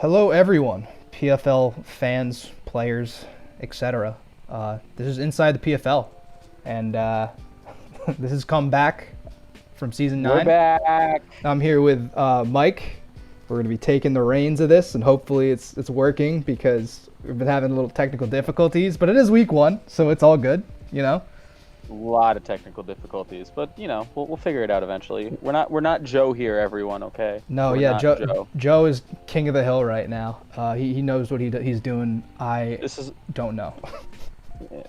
Hello, everyone, PFL fans, players, etc. This is Inside the PFL, and this has come back from Season 9. We're back. I'm here with Mike. We're going to be taking the reins of this, and hopefully it's working because we've been having a little technical difficulties, but it is week 1, so it's all good, you know? A lot of technical difficulties, but you know, we'll figure it out eventually. We're not Joe here, everyone. Okay? No, We're yeah, not Joe is king of the hill right now. He knows what he's doing. Don't know.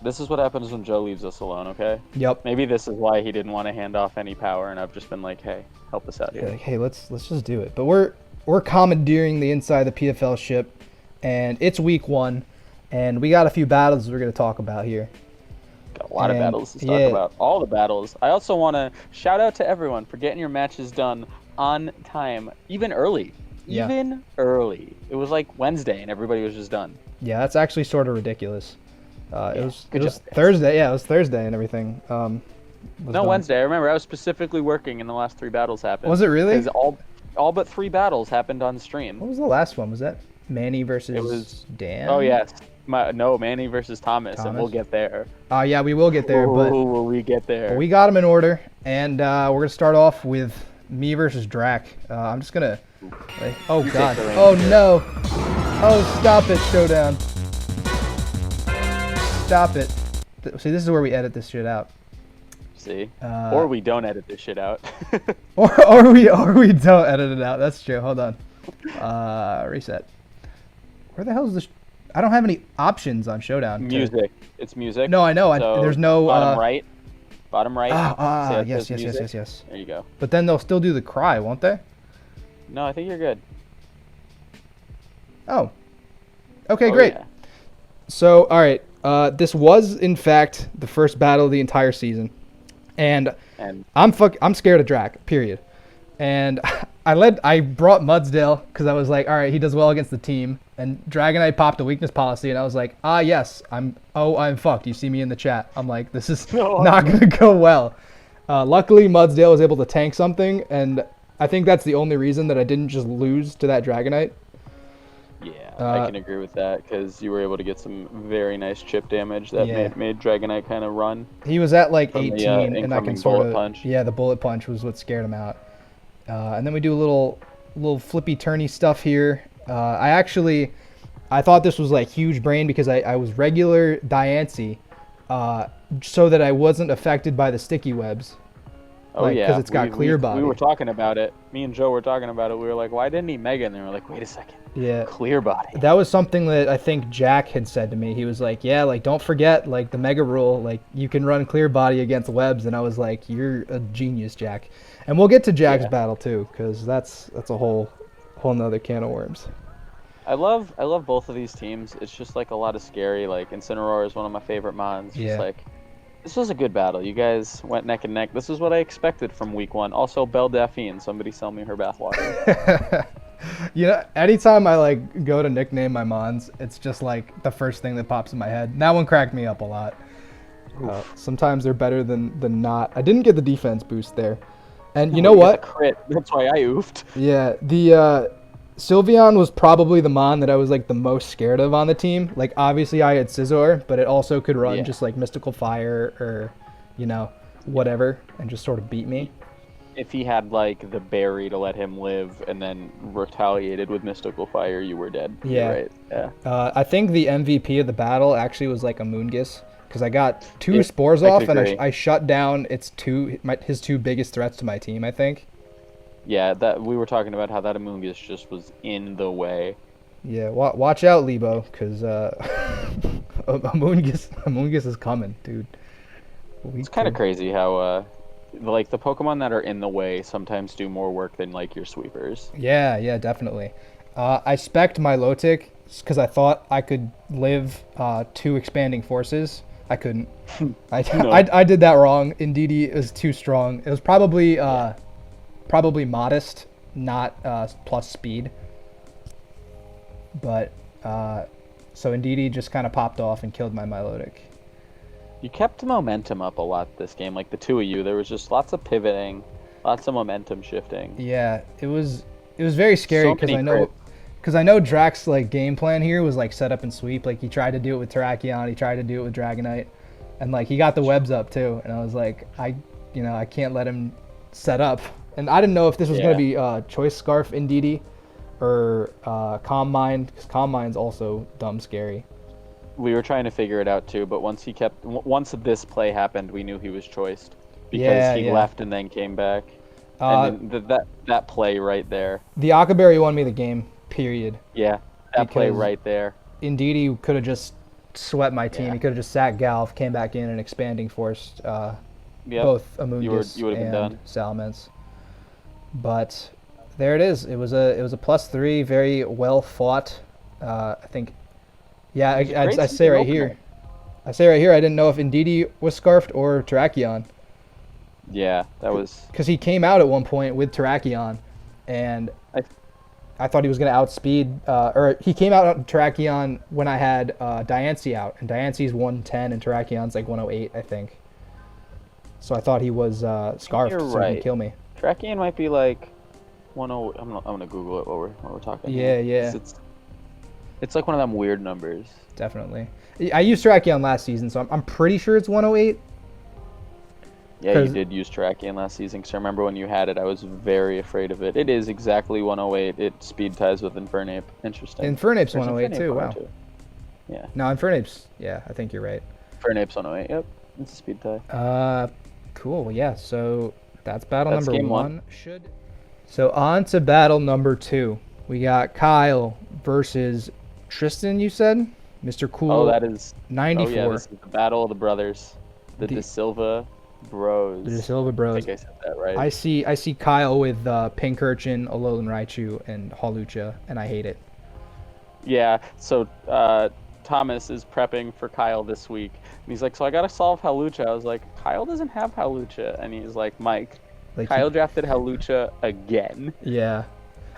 This is what happens when Joe leaves us alone. Okay? Yep. Maybe this is why he didn't want to hand off any power, and I've just been like, hey, help us out here. Like, hey, let's just do it. But we're commandeering the Inside the PFL ship, and it's week 1, and we got a few battles we're going to talk about here. Got a lot of battles to talk about. All the battles. I also want to shout out to everyone for getting your matches done on time, even early. Yeah. Even early. It was like Wednesday, and everybody was just done. Yeah, that's actually sort of ridiculous. It was Thursday. Yeah, it was Thursday and everything. Wednesday. I remember I was specifically working, and the last 3 battles happened. Was it really? Because all but 3 battles happened on stream. What was the last one? Was that Manny versus Dan? Oh yes. Manny versus Thomas, and we'll get there. Yeah, we will get there. But will we get there? But we got them in order, and we're gonna start off with me versus Drac. I'm just gonna. Oh God! Oh no! Oh, stop it, Showdown! Stop it! See, this is where we edit this shit out. See, or we don't edit this shit out. or we don't edit it out. That's true. Hold on. Reset. Where the hell is this? I don't have any options on Showdown. Music. It's music. No, I know. So there's no bottom right. Bottom right. Yes. There you go. But then they'll still do the cry, won't they? No, I think you're good. Oh. Okay, great. Yeah. So, all right. This was in fact the first battle of the entire season, and I'm scared of Drac. Period. And I brought Mudsdale because I was like, all right, he does well against the team. And Dragonite popped a weakness policy, and I was like, yes, I'm fucked. You see me in the chat. I'm like, this is not gonna go well. Luckily, Mudsdale was able to tank something, and I think that's the only reason that I didn't just lose to that Dragonite. Yeah, I can agree with that because you were able to get some very nice chip damage that made Dragonite kind of run. He was at like 18, and I can sort of punch. Yeah, the bullet punch was what scared him out. And then we do a little flippy turny stuff here. I thought this was like huge brain because I was regular Diancie, so that I wasn't affected by the sticky webs. Oh yeah, because it's got clear body. We were talking about it. Me and Joe were talking about it. We were like, why didn't he Mega? And they were like, wait a second. Yeah. Clear body. That was something that I think Jack had said to me. He was like, yeah, like don't forget like the Mega rule, like you can run clear body against webs. And I was like, you're a genius, Jack. And we'll get to Jack's battle too, because that's a whole nother can of worms. I love both of these teams. It's just like a lot of scary. Like Incineroar is one of my favorite mons. Yeah. Just like this was a good battle. You guys went neck and neck. This is what I expected from week 1. Also, Belle Daphne. Somebody sell me her bathwater. You know, anytime I like go to nickname my mons, it's just like the first thing that pops in my head. That one cracked me up a lot. Sometimes they're better than not. I didn't get the defense boost there, and you know what? Crit. That's why I oofed. Yeah, the Sylveon was probably the mon that I was like the most scared of on the team. Like obviously I had Scizor, but it also could run just like Mystical Fire or, you know, whatever, and just sort of beat me. If he had like the berry to let him live and then retaliated with Mystical Fire, you were dead. Yeah. You're right. Yeah. I think the MVP of the battle actually was like a Moongus, because I got 2 spores off and I shut down his 2 biggest threats to my team, I think. Yeah, that we were talking about how that Amoonguss just was in the way. Yeah, watch out, Libo, because Amoonguss is coming, dude. It's kind of crazy how like the Pokemon that are in the way sometimes do more work than like your sweepers. Yeah, definitely. I spec'd my Lotic because I thought I could live 2 expanding forces. I couldn't. I did that wrong. Indeedee is too strong. It was probably modest, not plus speed. But so Indeedee just kind of popped off and killed my Milotic. You kept momentum up a lot this game, like the 2 of you. There was just lots of pivoting, lots of momentum shifting. Yeah, it was very scary because I know Because I know Drax's like game plan here was like set up and sweep. Like he tried to do it with Terrakion, he tried to do it with Dragonite, and like he got the webs up too. And I was like, I can't let him set up. And I didn't know if this was gonna be Choice Scarf Indeedee or Calm Mind, because Calm Mind's also dumb scary. We were trying to figure it out too, but once this play happened, we knew he was choiced because he left and then came back. And then that play right there. The Akaberry won me the game. Period. Yeah, that play right there. Indeedee could have just swept my team. He could have just sat Galv, came back in, and Expanding Forced both Amoonguss and Salamence. But there it is. It was a +3, very well fought. I think. Yeah, I say right here. I didn't know if Indeedee was scarfed or Terrakion. Yeah, that was because he came out at one point with Terrakion, and I thought he was going to outspeed. Or he came out on Terrakion when I had Diancie out, and Diancie's 110 and Terrakion's like 108, I think. So I thought he was scarfed, so he could kill me. Terrakion might be like 10. I'm gonna Google it while we're talking. Yeah. It's like one of them weird numbers. Definitely. I used Terrakion last season, so I'm pretty sure it's 108. Yeah, you did use Terrakion last season, because I remember when you had it, I was very afraid of it. It is exactly 108. It speed ties with Infernape. Interesting. Infernape's 108 too, wow. Yeah. No, Infernape's, yeah, I think you're right. Infernape's 108, yep. It's a speed tie. Cool, yeah, so that's battle number one. So on to battle number 2. We got Kyle versus Tristan, you said? Mr. Cool. Oh, that is 94. Oh, yeah, this is the battle of the brothers. The De Silva Bros. The De Silva Bros. I think I said that right. I see Kyle with Pincurchin, Alolan Raichu, and Hawlucha, and I hate it. Yeah, so Thomas is prepping for Kyle this week. And he's like, so I got to solve Hawlucha. I was like, Kyle doesn't have Hawlucha. And he's like, Mike, Kyle drafted Hawlucha again. Yeah.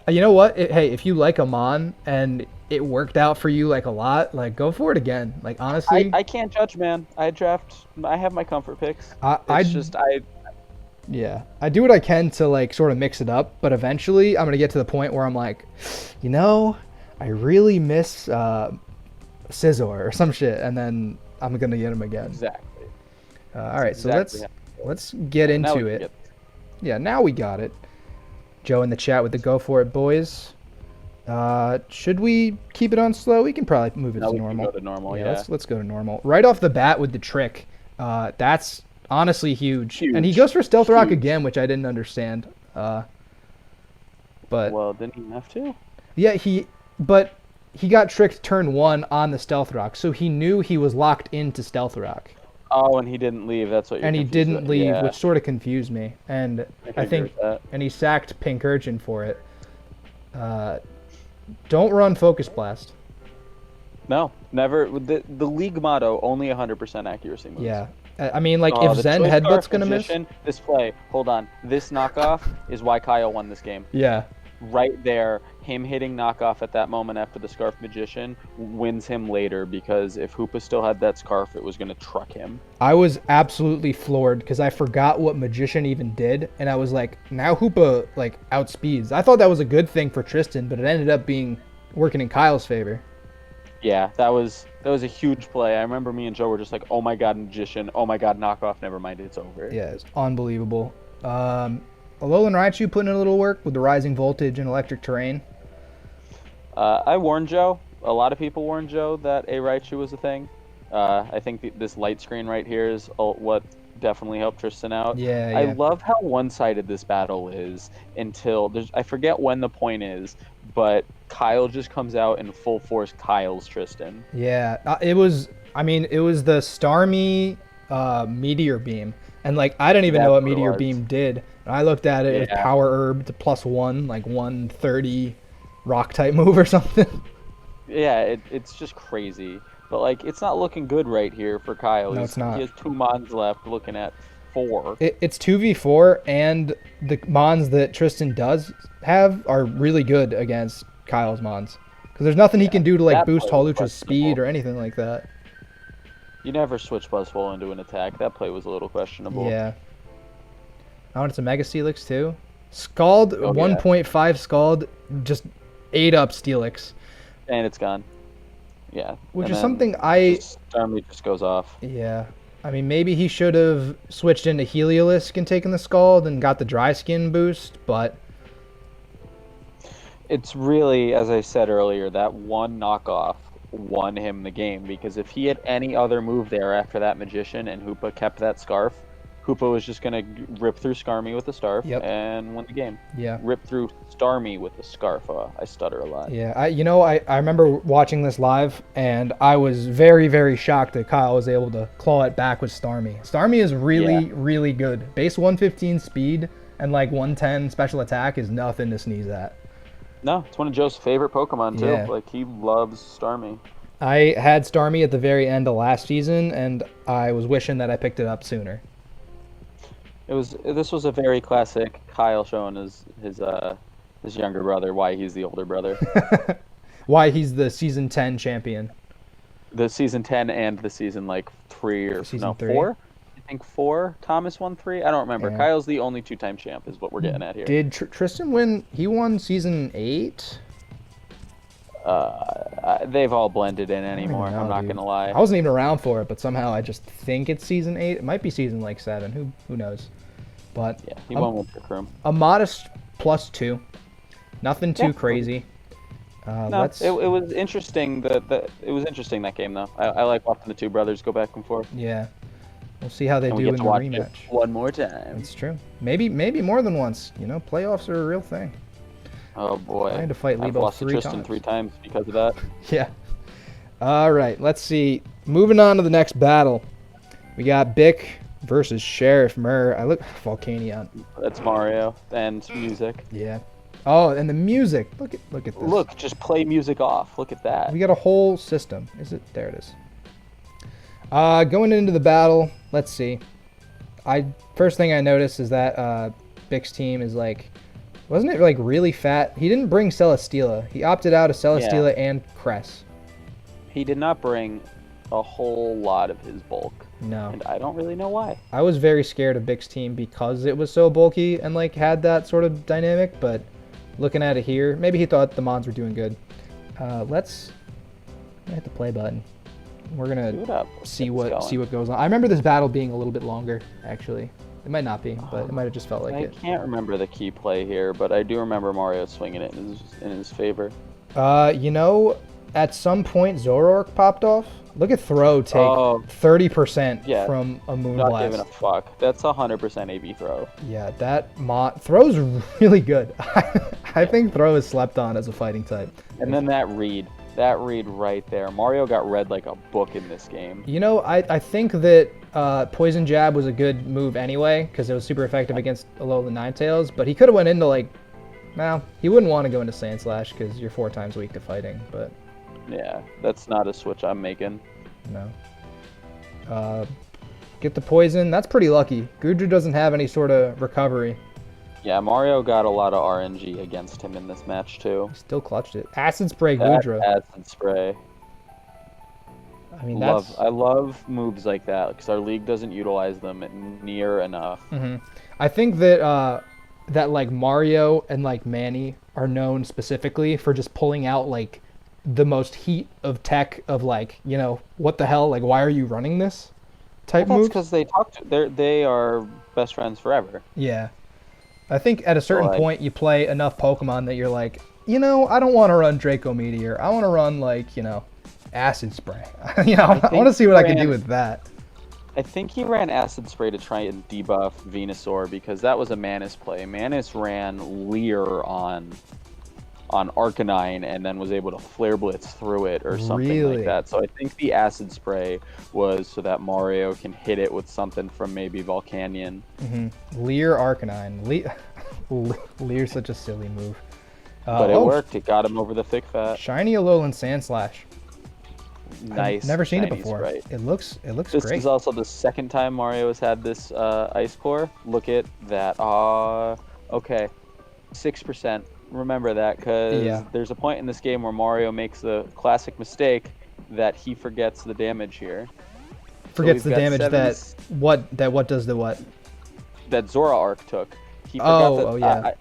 You know what? Hey, if you like a Mon and it worked out for you like a lot, like go for it again. Like honestly, I can't judge, man. I have my comfort picks. I do what I can to like sort of mix it up, but eventually I'm gonna get to the point where I'm like, I really miss Scizor or some shit, and then I'm gonna get him again. Exactly. All right, so let's get into it. Yeah, now we got it. Joe in the chat with the go for it, boys. Should we keep it on slow? We can probably move it to normal. We can go to normal, yeah. Let's go to normal. Right off the bat with the trick. That's honestly huge. And he goes for Stealth Rock again, which I didn't understand. But well, didn't he have to? Yeah, but he got tricked turn 1 on the Stealth Rock, so he knew he was locked into Stealth Rock. Oh, and he didn't leave. That's what you're And he didn't leave, which sort of confused me. And I think, and he sacked Pincurchin for it. Don't run Focus Blast. No, never. The league motto, only 100% accuracy moves. Yeah. I mean, like, if Zen Headbutt's going to miss... This play, hold on. This knockoff is why Kyle won this game. Yeah. Right there, him hitting knockoff at that moment after the Scarf Magician wins him later, because if Hoopa still had that Scarf, it was going to truck him. I was absolutely floored because I forgot what Magician even did, and I was like, now Hoopa, like, outspeeds. I thought that was a good thing for Tristan, but it ended up working in Kyle's favor. Yeah, that was a huge play. I remember me and Joe were just like, oh my god, Magician, oh my god, knockoff, never mind, it's over. Yeah, it's unbelievable. Alolan Raichu putting in a little work with the rising voltage and electric terrain. I warned Joe. A lot of people warned Joe that a Raichu was a thing. I think this light screen right here is what definitely helped Tristan out. Yeah. I love how one-sided this battle is until I forget when the point is, but Kyle just comes out in full force Kyle's Tristan. Yeah, it was the Starmie Meteor Beam. And, like, I didn't even know what Meteor Beam did. And I looked at it, it was Power Herb to +1, like 130 Rock-type move or something. Yeah, it's just crazy. But, like, it's not looking good right here for Kyle. No, it's not. He has 2 Mons left, looking at 4. It's 2v4, and the Mons that Tristan does have are really good against Kyle's Mons. Because there's nothing he can do to, like, boost Hawlucha's speed or anything like that. You never switch Buzzwole into an attack. That play was a little questionable. Yeah. Oh, and it's a Mega Steelix too. Scald, 1.5 Scald, just ate up Steelix. And it's gone. Yeah. Which and is something I... Starmie just goes off. Yeah. I mean, maybe he should have switched into Heliolisk and taken the Scald and got the dry skin boost, but... It's really, as I said earlier, that one knockoff won him the game, because if he had any other move there after that Magician and Hoopa kept that Scarf, Hoopa was just going to rip through Skarmy with the Scarf and win the game. Yeah. Rip through Starmie with the Scarf. I stutter a lot. Yeah, I remember watching this live, and I was very, very shocked that Kyle was able to claw it back with Starmie. Starmie is really, really good. Base 115 speed and like 110 special attack is nothing to sneeze at. No, it's one of Joe's favorite Pokemon, too. Yeah. Like, he loves Starmie. I had Starmie at the very end of last season, and I was wishing that I picked it up sooner. This was a very classic Kyle showing his younger brother why he's the older brother. Why he's the season 10 champion. The season 10 and the season, like, 3 or... Season 3? 4? I think 4. Thomas won 3. I don't remember. Yeah. Kyle's the only 2-time champ is what we're getting at here. Did Tristan win? He won season 8? They've all blended in anymore. I'm not going to lie. I wasn't even around for it, but somehow I just think it's season 8. It might be season, like, 7. Who knows? But yeah, he won with Trick Room. A modest +2. Nothing too crazy. No, it was interesting. It was interesting, that game, though. I like watching the two brothers go back and forth. Yeah. We'll see how they do in the rematch. One more time. It's true. Maybe more than once. You know, playoffs are a real thing. Oh boy. I had to fight Libo I've lost 3 Tristan times. 3 times because of that. Yeah. All right. Let's see. Moving on to the next battle. We got Bick versus Sheriff Murr. I look Volcanion. That's Mario and music. Yeah. Oh, and the music. Look at this. Look, just play music off. Look at that. We got a whole system. Is it? There it is. Going into the battle, let's see. First thing I noticed is that Bick's team is like, wasn't it like really fat? He didn't bring Celesteela. He opted out of Celesteela and Cress. He did not bring a whole lot of his bulk. No. And I don't really know why. I was very scared of Bick's team because it was so bulky and like had that sort of dynamic, but looking at it here, maybe he thought the Mons were doing good. Let's hit the play button. We're gonna see what goes on. I remember this battle being a little bit longer, actually. It might not be, but it might have just felt like it. I can't remember the key play here, but I do remember Mario swinging it in his favor. You know, at some point Zoroark popped off. Look at Throw take 30% from a Moonblast. Not giving a fuck. That's 100% AB Throw. Yeah, Throw's really good. I think Throw is slept on as a fighting type. And then that read right there. Mario got read like a book in this game. You know, I think that Poison Jab was a good move anyway, because it was super effective against Alola Ninetales, but he could have went into like, well, he wouldn't want to go into Sand Slash because you're 4 times weak to fighting, but... Yeah, that's not a switch I'm making. No. Get the poison. That's pretty lucky. Goodra doesn't have any sort of recovery. Yeah, Mario got a lot of RNG against him in this match, too. He still clutched it. Acid Spray Goodra. Acid Spray. I mean, I love moves like that, because our league doesn't utilize them near enough. Mm-hmm. I think that, like, Mario and, like, Manny are known specifically for just pulling out, like, the most heat of tech of, like, you know, what the hell? Like, why are you running this type move? That's because they are best friends forever. Yeah. I think at a certain point you play enough Pokemon that you're like, you know, I don't want to run Draco Meteor. I want to run, like, you know, Acid Spray. You know, I want to see what I can do with that. I think he ran Acid Spray to try and debuff Venusaur because that was a Manus play. Manus ran Leer on Arcanine and then was able to Flare Blitz through it or something like that. So I think the Acid Spray was so that Mario can hit it with something from maybe Volcanion. Mm-hmm. Leer Arcanine. Leer's such a silly move. But it worked. It got him over the thick fat. Shiny Alolan Sand Slash. Nice. I've never seen it before. Sprite. It looks great. This is also the second time Mario has had this Ice Core. Look at that. Okay. 6%. Remember that, because there's a point in this game where Mario makes the classic mistake that he forgets the damage here. Forgets the damage that what does the what? That Zoroark took. He forgot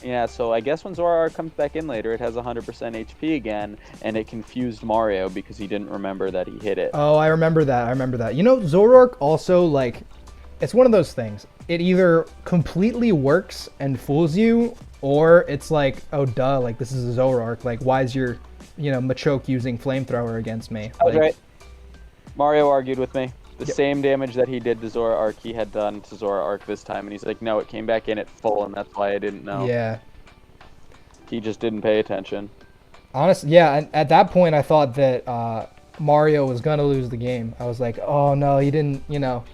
Yeah, so I guess when Zoroark comes back in later, it has 100% HP again, and it confused Mario because he didn't remember that he hit it. Oh, I remember that. You know, Zoroark also, like, it's one of those things. It either completely works and fools you, or it's like, oh, duh, like, this is a Zoroark. Like, why is your, Machoke using Flamethrower against me? That's right. Mario argued with me. The same damage that he did to Zoroark, he had done to Zoroark this time. And he's like, no, it came back in at full, and that's why I didn't know. Yeah. He just didn't pay attention. Honestly, yeah, at that point, I thought that Mario was going to lose the game. I was like, oh, no, he didn't know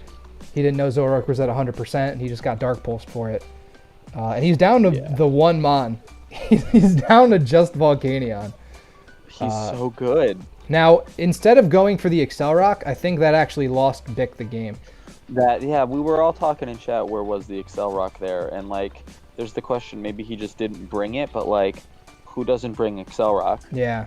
Zoroark was at 100%, and he just got Dark Pulsed for it. And he's down to the one Mon. He's down to just Volcanion. He's so good. Now, instead of going for the Accel Rock, I think that actually lost Bick the game. We were all talking in chat, where was the Accel Rock there? And, like, there's the question, maybe he just didn't bring it, but, like, who doesn't bring Accel Rock? Yeah.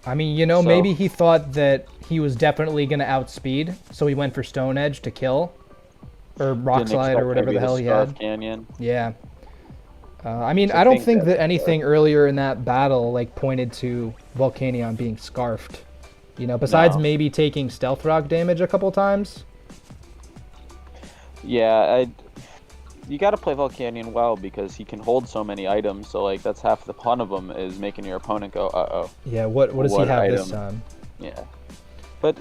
I mean, maybe he thought that he was definitely going to outspeed, so he went for Stone Edge to kill. Or Rock Slide, or whatever the hell he had. Canyon. Yeah. I mean, I don't think that anything earlier in that battle, like, pointed to Volcanion being scarfed. Besides maybe taking Stealth Rock damage a couple times. Yeah, you got to play Volcanion well because he can hold so many items. So, like, that's half the fun of him, is making your opponent go, uh-oh. Yeah, what does he have this time? Yeah. But,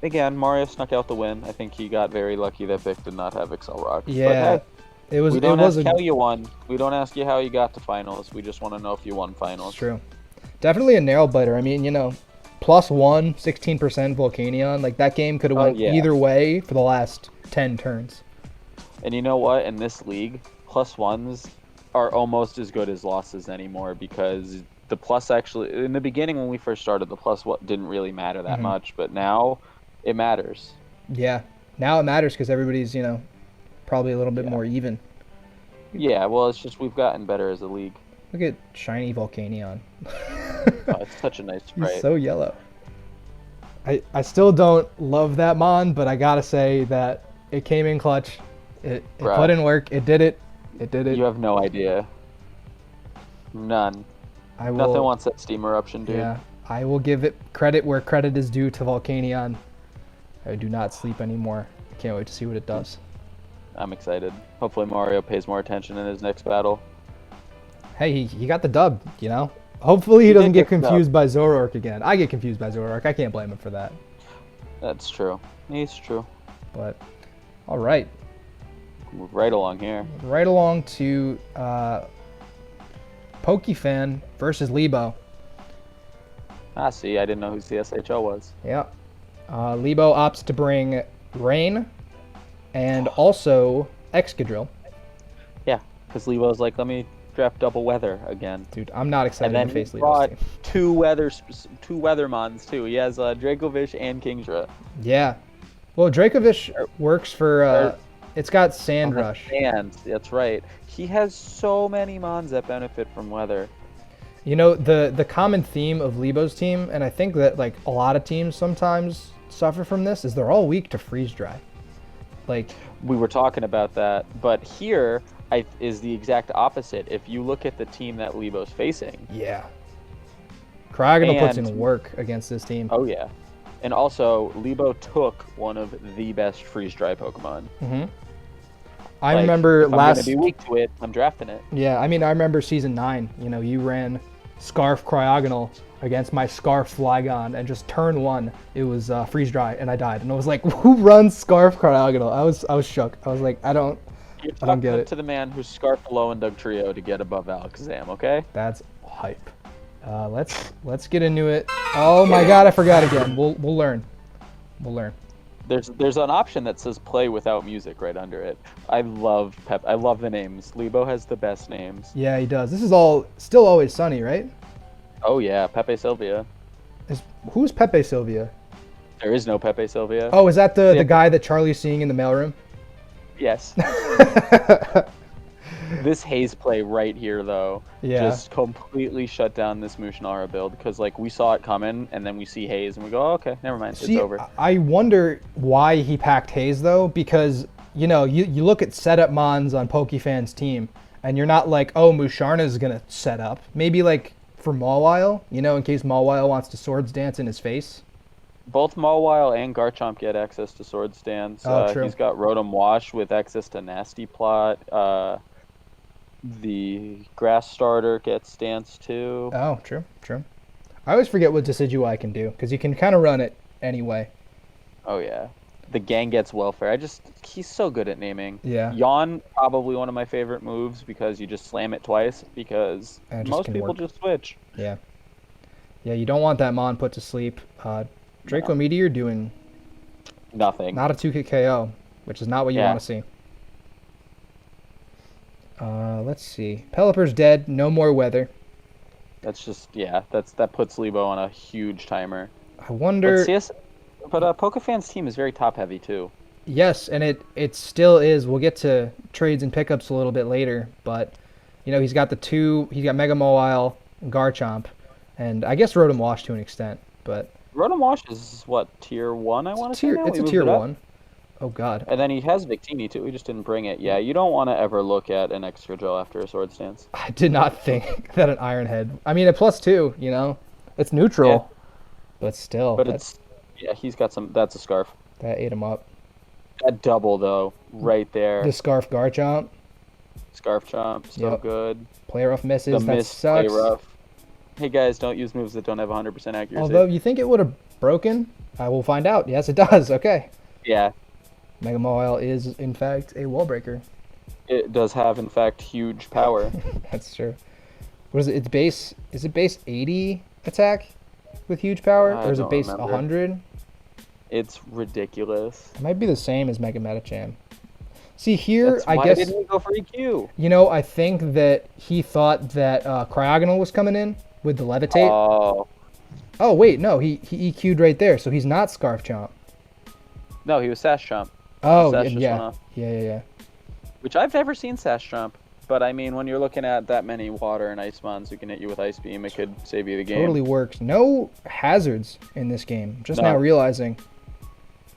again, Mario snuck out the win. I think he got very lucky that Bick did not have Accel Rock. Yeah. But, hey, we don't ask how you won. We don't ask you how you got to finals. We just want to know if you won finals. It's true. Definitely a nail biter. I mean, +1, 16% Volcanion. Like, that game could have went either way for the last 10 turns. And you know what? In this league, +1s are almost as good as losses anymore, because the plus actually, in the beginning when we first started, the plus didn't really matter that much, but now it matters. Yeah. Now it matters because everybody's, probably a little bit more even. Yeah, well, it's just we've gotten better as a league. Look at shiny Volcanion. It's such a nice sprite. He's so yellow. I still don't love that Mon, but I gotta say that it came in clutch. It put in work. It did it. It did it. You have no idea. None. Nothing wants that steam eruption, dude. Yeah, I will give it credit where credit is due to Volcanion. I do not sleep anymore. Can't wait to see what it does. I'm excited. Hopefully Mario pays more attention in his next battle. Hey, he got the dub, Hopefully he doesn't get confused by Zoroark again. I get confused by Zoroark. I can't blame him for that. That's true. He's true. But, all right. Move right along here. Right along to Pokey Fan versus Libo. See, I didn't know who CSHO was. Yeah. Libo opts to bring Rain and also Excadrill. Yeah, because Libo's like, let me draft double weather again. Dude, I'm not excited to face Libo's brought team. two weather mons too. He has Dracovish and Kingdra. Yeah. Well, Dracovish works for it's got Sand Rush. Sand, that's right. He has so many mons that benefit from weather. The common theme of Libo's team, and I think that like a lot of teams sometimes suffer from this, is they're all weak to freeze dry. Like, we were talking about that, but here is the exact opposite. If you look at the team that Libo's facing. Yeah. Cryogonal puts in work against this team. Oh yeah. And also, Libo took one of the best freeze-dry Pokemon. Mm-hmm. I remember if I'm going to be weak to it, I'm drafting it. Yeah, I mean, I remember Season 9. You ran Scarf Cryogonal against my Scarf Flygon, and just turn 1, it was freeze-dry, and I died. And I was like, who runs Scarf Cryogonal? I was shook. I was like, I don't get it. To the man who scarfed Low and Dugtrio to get above Alakazam, okay? That's hype. Let's get into it. Oh my God, I forgot again. We'll learn. We'll learn. There's an option that says play without music right under it. I love the names. Libo has the best names. Yeah, he does. This is all still Always Sunny, right? Oh yeah, Pepe Sylvia. Who's Pepe Sylvia? There is no Pepe Sylvia. Oh, is that the guy that Charlie's seeing in the mailroom? Yes. This haze play right here, though, just completely shut down this Mushinara build, because like we saw it coming, and then we see haze, and we go, oh, okay, never mind, it's over. I wonder why he packed haze, though, because you look at setup mons on Pokey Fan's team, and you're not like, oh, Musharna's gonna set up. Maybe like for Mawile, in case Mawile wants to Swords Dance in his face. Both Mawile and Garchomp get access to Swords Dance. True. He's got Rotom Wash with access to Nasty Plot. The Grass Starter gets Dance too. Oh, true. I always forget what Decidueye can do, because you can kind of run it anyway. Oh, yeah. The Gangets Welfare. He's so good at naming. Yeah. Yawn, probably one of my favorite moves, because you just slam it twice, because most people just switch. Yeah. Yeah, you don't want that Mon put to sleep. Draco Meteor doing nothing. Not a 2-hit KO, which is not what you want to see. Let's see. Pelipper's dead. No more weather. That's just, that puts Libo on a huge timer. I wonder... But Pokey Fan's team is very top-heavy, too. Yes, and it still is. We'll get to trades and pickups a little bit later, but, he's got he's got Mega Mawile, Garchomp, and I guess Rotom Wash to an extent, but... Rotom Wash is, what, tier 1, I want to say now? It's a tier 1. Oh, God. And then he has Victini, too. He just didn't bring it. Yeah, you don't want to ever look at an extra gel after a Swords Dance. I did not think that an Iron Head... I mean, a +2, It's neutral, but still. But he's got some... That's a Scarf. That ate him up. That double, though, right there. The Scarf Garchomp. Scarf Chomp, so good. Play rough misses, that sucks. Play rough. Hey, guys, don't use moves that don't have 100% accuracy. Although, you think it would have broken? I will find out. Yes, it does. Okay. Yeah. Mega Mawile is, in fact, a wall breaker. It does have, in fact, huge power. That's true. What is it? Is it base 80 attack with huge power? Or is it base 100? It's ridiculous. It might be the same as Mega Medicham. See, here, I guess... Why didn't he go for EQ? I think that he thought that Cryogonal was coming in with the Levitate. Oh, wait, no, he EQ'd right there, so he's not Scarf Chomp. No, he was Sash Chomp. Oh, yeah. Which I've never seen Sash Chomp, but I mean, when you're looking at that many Water and Ice Mons who can hit you with Ice Beam, it could save you the game. Totally works. No hazards in this game. Just now realizing.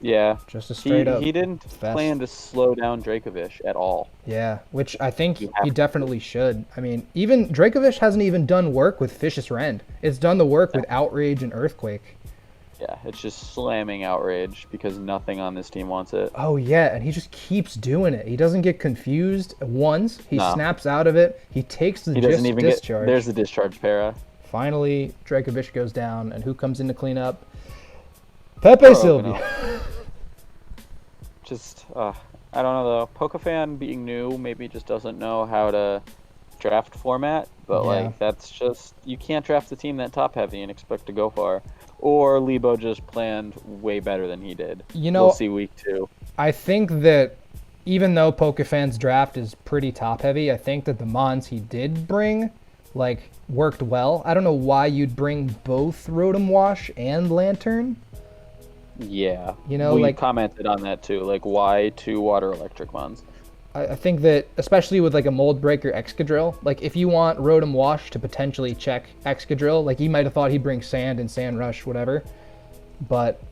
Yeah. Just a straight up. He didn't plan to slow down Dracovish at all. Yeah, which I think he definitely should. I mean, even Dracovish hasn't even done work with Vicious Rend. It's done the work with Outrage and Earthquake. Yeah, it's just slamming Outrage because nothing on this team wants it. Oh, yeah, and he just keeps doing it. He doesn't get confused once. He snaps out of it. He takes the discharge. There's the discharge para. Finally, Dracovish goes down, and who comes in to clean up? Pepe Sylvia. Just, I don't know, though. Pokey Fan being new maybe just doesn't know how to draft format, but, that's just... You can't draft the team that top-heavy and expect to go far. Or Libo just planned way better than he did. We'll see week 2. I think that even though Pokey Fan's draft is pretty top-heavy, I think that the Mons he did bring, worked well. I don't know why you'd bring both Rotom Wash and Lantern. Yeah. We commented on that, too. Why 2 Water Electric Mons? I think that, especially with a Mold Breaker Excadrill, if you want Rotom Wash to potentially check Excadrill, he might have thought he'd bring Sand and Sand Rush, whatever. But,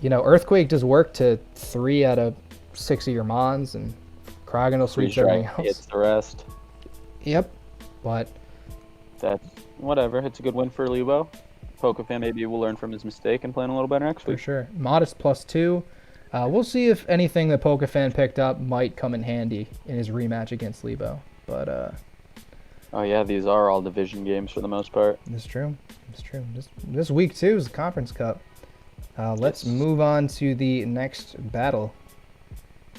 Earthquake does work to 3 out of 6 of your Mons, and Cryogonal sweeps everything else. It's the rest. Yep, but... That's whatever. It's a good win for Libo. Pokey Fan maybe will learn from his mistake and plan a little better next week. For sure. Modest +2. We'll see if anything that Pokey Fan picked up might come in handy in his rematch against Libo. But oh yeah, these are all division games for the most part. It's true. This week too is the Conference Cup. Let's move on to the next battle.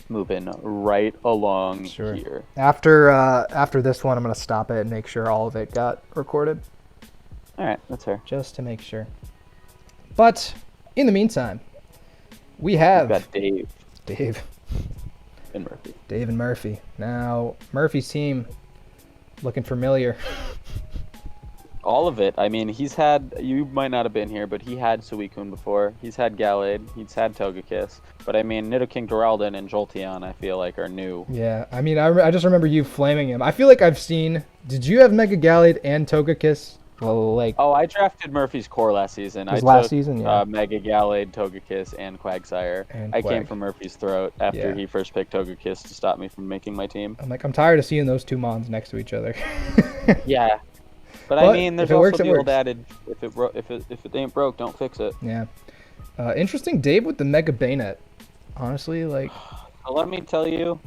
Moving right along here. After this one, I'm gonna stop it and make sure all of it got recorded. All right, that's fair. Just to make sure. But in the meantime, we've got Dave. And Murphy. Dave and Murphy. Now, Murphy's team looking familiar. All of it. I mean, you might not have been here, but he had Suicune before. He's had Gallade. He's had Togekiss. But I mean, Nidoking, Duraludon, and Jolteon, I feel like, are new. Yeah, I just remember you flaming him. I feel like I've seen... Did you have Mega Gallade and Togekiss Well, like. Oh, I drafted Murphy's core last season. I last took season, yeah. Mega Gallade, Togekiss, and Quagsire. And I came from Murphy's throat after he first picked Togekiss to stop me from making my team. I'm tired of seeing those two mons next to each other. Yeah. But I mean, there's also the old adage, if it ain't broke, don't fix it. Yeah. Interesting Dave with the Mega Bayonet. Honestly, like. Let me tell you,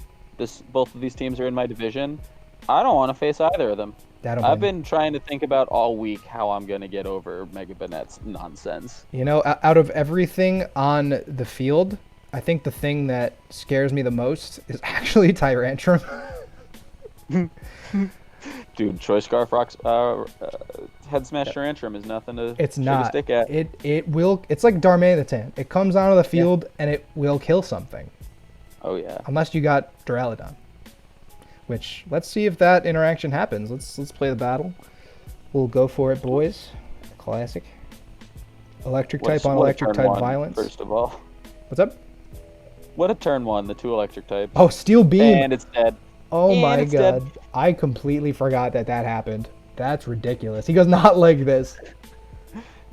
both of these teams are in my division. I don't want to face either of them. I've been trying to think about all week how I'm going to get over Mega Banet's nonsense. You know, out of everything on the field, I think the thing that scares me the most is actually Tyrantrum. Dude, Choice Scarf Rocks, Head Smash Tyrantrum is nothing to shake a stick at. It will. It's like Darmanitan. It comes onto the field and it will kill something. Oh yeah. Unless you got Duraludon. Which, let's see if that interaction happens. Let's play the battle. We'll go for it, boys. Classic. Electric type on electric type violence. First of all. What's up? What a turn one, the two electric types. Oh, Steel Beam. And it's dead. Oh my god. I completely forgot that happened. That's ridiculous. He goes, not like this.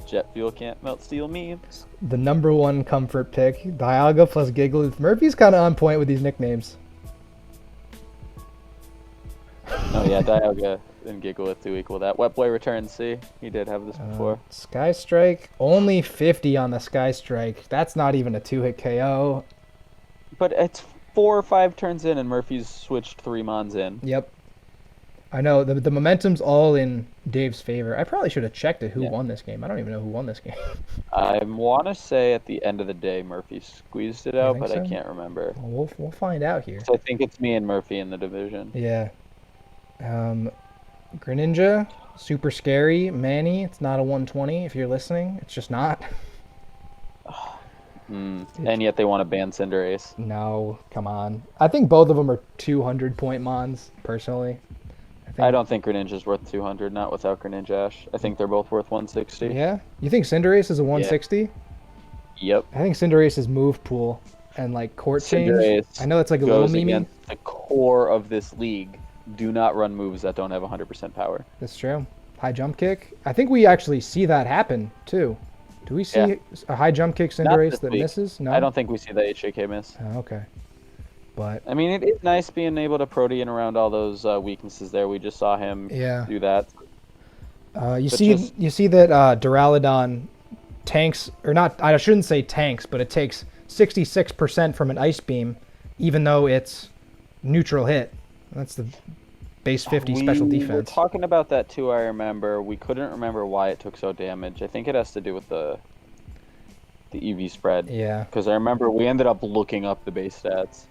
Jet fuel can't melt steel memes. The #1 comfort pick. Dialga plus Gigalith. Murphy's kind of on point with these nicknames. Oh yeah, Dialga and Gigalith do equal that. Wet Boy returns, see? He did have this before. Sky Strike. Only 50 on the Sky Strike. That's not even a 2-hit KO. But it's 4 or 5 turns in and Murphy's switched 3 mons in. Yep. I know, the momentum's all in Dave's favor. I probably should have checked it who won this game. I don't even know who won this game. I want to say at the end of the day Murphy squeezed it out, but so? I can't remember. Well, we'll find out here. So I think it's me and Murphy in the division. Yeah. Greninja, super scary. Manny, it's not a 120 if you're listening. It's just not. And yet they want to ban Cinderace. No, come on. I think both of them are 200-point mons, personally. I don't think Greninja's worth 200, not without Greninja. I think they're both worth 160. Yeah? You think Cinderace is a 160? Yeah. Yep. I think Cinderace's move pool and, like, court change. I know it's like a little meme. Against the core of this league. Do not run moves that don't have 100% power. That's true. High jump kick. I think we actually see that happen, too. Do we see a high jump kick Cinderace that misses? No? I don't think we see the HJK miss. Oh, okay. But I mean, it is nice being able to Protean around all those weaknesses there. We just saw him do that. You see that Duraludon tanks, or not, I shouldn't say tanks, but it takes 66% from an Ice Beam, even though it's neutral hit. That's the base 50 special defense. We were talking about that too, I remember. We couldn't remember why it took so damage. I think it has to do with the EV spread. Yeah. Because I remember we ended up looking up the base stats.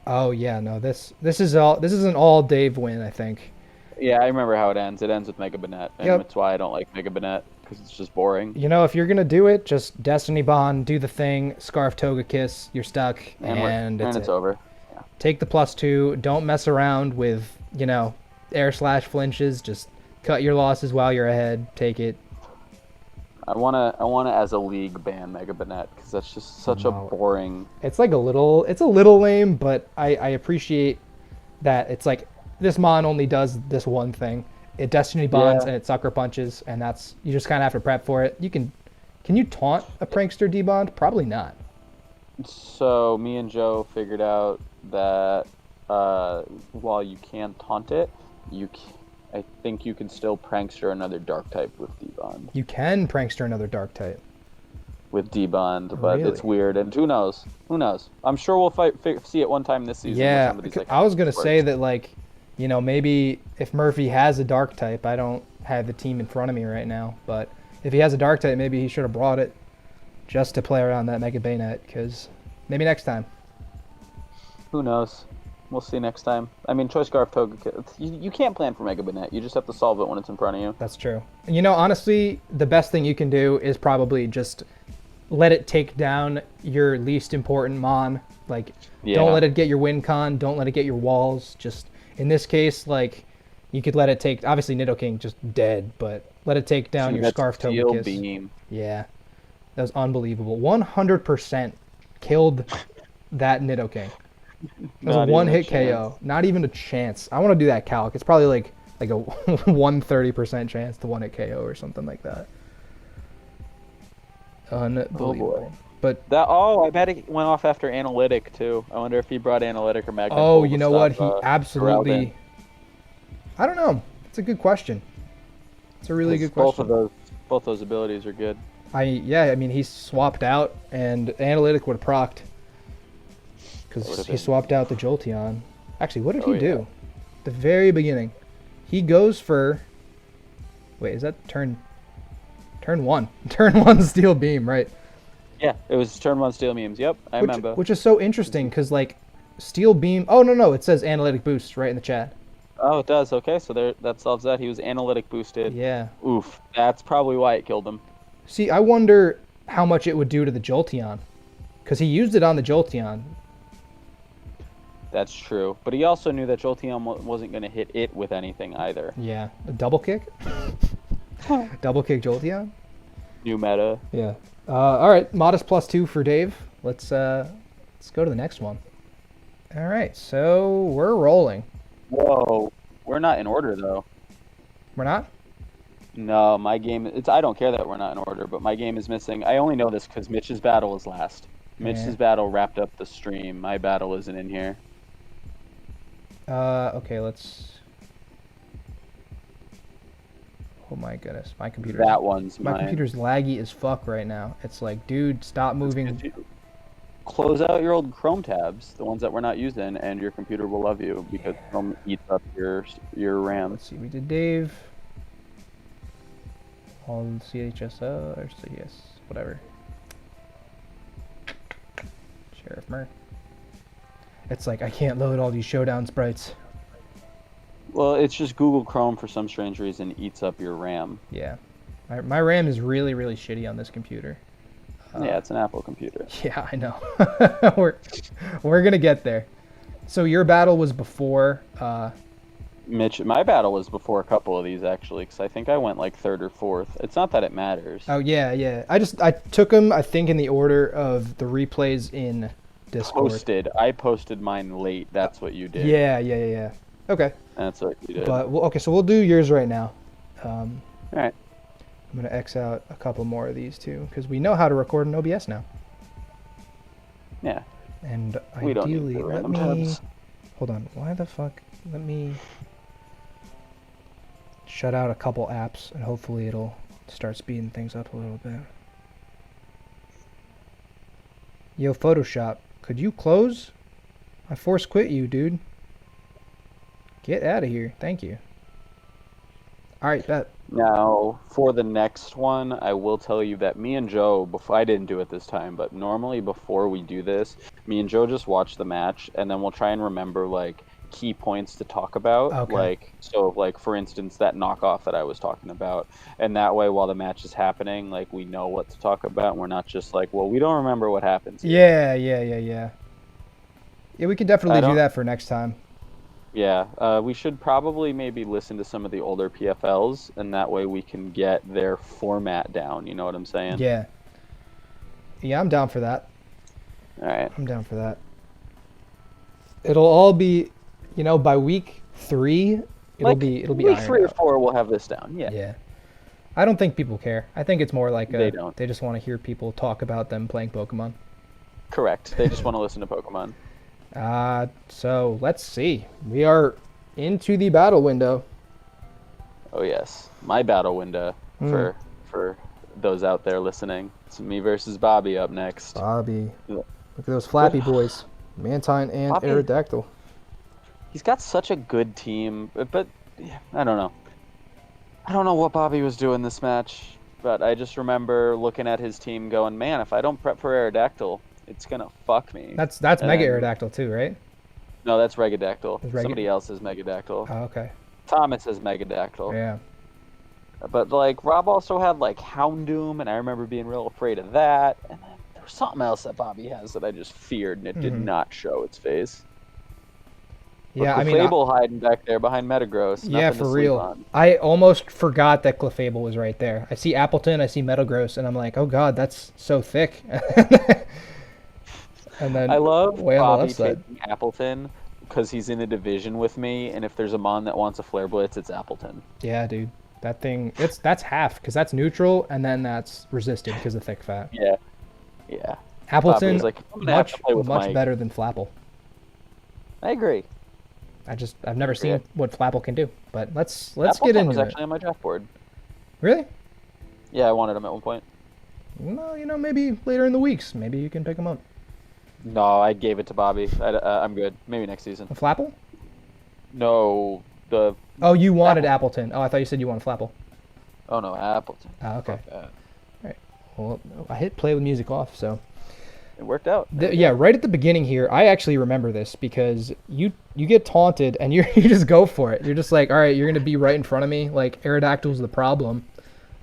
Oh yeah, no, this is an all Dave win, I think. Yeah, I remember how it ends. It ends with Mega Banette, and that's why I don't like Mega Banette, because it's just boring. You know, if you're gonna do it, just Destiny Bond, do the thing, Scarf Togekiss, you're stuck, and it's over. Yeah. Take the +2. Don't mess around with, you know, air/flinches. Just cut your losses while you're ahead. Take it. I wanna as a league ban Mega Banette, because that's just such a boring. It's like a little lame, but I appreciate that it's like this mon only does this one thing. It Destiny Bonds and it Sucker Punches, and that's, you just kind of have to prep for it. Can you taunt a Prankster D-Bond? Probably not. So me and Joe figured out that while you can taunt it, I think you can still Prankster another Dark type with D-Bond. You can Prankster another Dark type with D-Bond, but it's weird, and who knows? I'm sure we'll see it one time this season. Yeah, I was gonna say that, like, you know, maybe if Murphy has a Dark type, I don't have the team in front of me right now, but if he has a Dark type, maybe he should have brought it just to play around that Mega Bayonet, because maybe next time. Who knows? We'll see next time. I mean, Choice Scarf Togekiss, you can't plan for Mega Banette. You just have to solve it when it's in front of you. That's true. And you know, honestly, the best thing you can do is probably just let it take down your least important mon. Like, don't let it get your win con. Don't let it get your walls. Just, in this case, like, you could let it take, obviously Nidoking just dead, but let it take down your Scarf Togekiss. Beam. Yeah. That was unbelievable. 100% killed that Nidoking. It was a one-hit KO. Not even a chance. I want to do that calc. It's probably like like a 130% chance to 1-hit KO or something like that. Unbelievable. Oh boy. But I bet it went off after Analytic too. I wonder if he brought Analytic or Magnet. Oh, you know what? He absolutely. I don't know. It's a good question. It's a really good question. Both those abilities are good. I mean, he swapped out, and Analytic would have procced because he swapped out the Jolteon. Actually, what did he do? The very beginning, he goes for. Wait, is that turn 1? Turn 1 Steel Beam, right? Yeah, it was turn 1 Steel Beams. Yep, I remember. Which is so interesting because like Steel Beam. Oh no, it says Analytic Boost right in the chat. Oh, it does. Okay, so that solves that. He was Analytic boosted. Yeah. Oof, that's probably why it killed him. See, I wonder how much it would do to the Jolteon, because he used it on the Jolteon. That's true, but he also knew that Jolteon wasn't going to hit it with anything either. Yeah, a double kick. Double kick Jolteon. New meta. Yeah. All right, modest +2 for Dave. Let's go to the next one. All right, so we're rolling. Whoa, we're not in order though. We're not? No, my game. I don't care that we're not in order, but my game is missing. I only know this because Mitch's battle is last. Mitch's battle wrapped up the stream. My battle isn't in here. Okay, let's. Oh my goodness, my computer. That one's my computer's laggy as fuck right now. It's like, dude, stop moving. Close out your old Chrome tabs, the ones that we're not using, and your computer will love you because Chrome eats up your RAM. Let's see, we did Dave. All CHSO or CS, whatever. Sheriff Murr. It's like I can't load all these showdown sprites. Well, it's just Google Chrome for some strange reason eats up your RAM. Yeah, my RAM is really shitty on this computer. Yeah, it's an Apple computer. Yeah, I know. we're gonna get there. So your battle was before. Mitch, my battle was before a couple of these actually, because I think I went like 3rd or 4th. It's not that it matters. Oh yeah. I took them, I think, in the order of the replays in Discord. I posted mine late. That's what you did. Yeah. Okay. That's what you did. But okay, so we'll do yours right now. All right. I'm gonna X out a couple more of these too, because we know how to record in OBS now. Yeah. And we ideally, don't let me. tabs. Hold on. Why the fuck? Let me shut out a couple apps, and hopefully it'll start speeding things up a little bit. Yo, Photoshop, could you close? I force quit you, dude. Get out of here. Thank you. All right, bet. Now, for the next one, I will tell you that me and Joe, I didn't do it this time, but normally before we do this, me and Joe just watch the match, and then we'll try and remember, like, key points to talk about. Okay. Like, for instance, that knockoff that I was talking about. And that way, while the match is happening, like, we know what to talk about, and we're not just like, well, we don't remember what happens. Yeah. Yeah, we could definitely do that for next time. Yeah, we should probably maybe listen to some of the older PFLs, and that way we can get their format down. You know what I'm saying? Yeah, I'm down for that. All right. I'm down for that. It'll all be, by week 3, it'll be week 3 or 4. We'll have this down. Yeah. Yeah. I don't think people care. I think it's more like they don't. They just want to hear people talk about them playing Pokemon. Correct. They just want to listen to Pokemon. So let's see. We are into the battle window. Oh yes, my battle window for those out there listening. It's me versus Bobby up next. Bobby, look at those flappy boys, Mantine and Bobby, Aerodactyl. He's got such a good team, but I don't know. I don't know what Bobby was doing this match, but I just remember looking at his team going, man, if I don't prep for Aerodactyl, it's gonna fuck me. That's Mega Aerodactyl too, right? No, that's Regadactyl. Somebody else has Megadactyl. Oh, okay. Thomas has Megadactyl. Yeah. But like Rob also had like Houndoom, and I remember being real afraid of that. And then there was something else that Bobby has that I just feared, and it did not show its face. Yeah, but Clefable hiding back there behind Metagross. Yeah, for real. I almost forgot that Clefable was right there. I see Appleton, I see Metagross, and I'm like, oh god, that's so thick. And then I love Bobby taking Appleton because he's in a division with me, and if there's a Mon that wants a Flare Blitz, it's Appleton. Yeah, dude. That thing, that's half, because that's neutral, and then that's resisted because of thick fat. Yeah. Yeah. Appleton, like, much better than Flapple. I agree. I've never seen what Flapple can do, but let's Appleton get into was it. actually on my draft board. Really? Yeah, I wanted him at one point. Well, maybe later in the weeks, maybe you can pick him up. No, I gave it to Bobby. I'm good. Maybe next season. A Flapple? No, Oh, you wanted Appleton. Oh, I thought you said you wanted Flapple. Oh no, Appleton. Oh, okay. All right. Well, I hit play with music off, so. It worked out. Yeah, right at the beginning here, I actually remember this because you get taunted and you just go for it. You're just like, all right, you're gonna be right in front of me. Like Aerodactyl's the problem.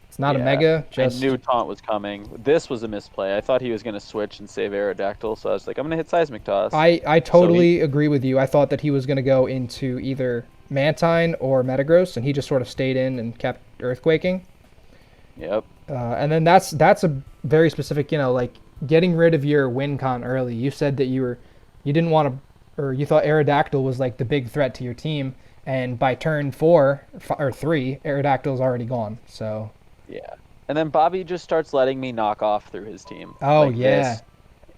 It's not a mega. I knew taunt was coming. This was a misplay. I thought he was gonna switch and save Aerodactyl, so I was like, I'm gonna hit Seismic Toss. I totally agree with you. I thought that he was gonna go into either Mantine or Metagross, and he just sort of stayed in and kept Earthquaking. Yep. And then that's a very specific, like getting rid of your win con early. You said that you didn't want to, or you thought Aerodactyl was like the big threat to your team, and by turn 4 or 3, Aerodactyl's already gone. So. Yeah. And then Bobby just starts letting me knock off through his team. Oh, like yeah.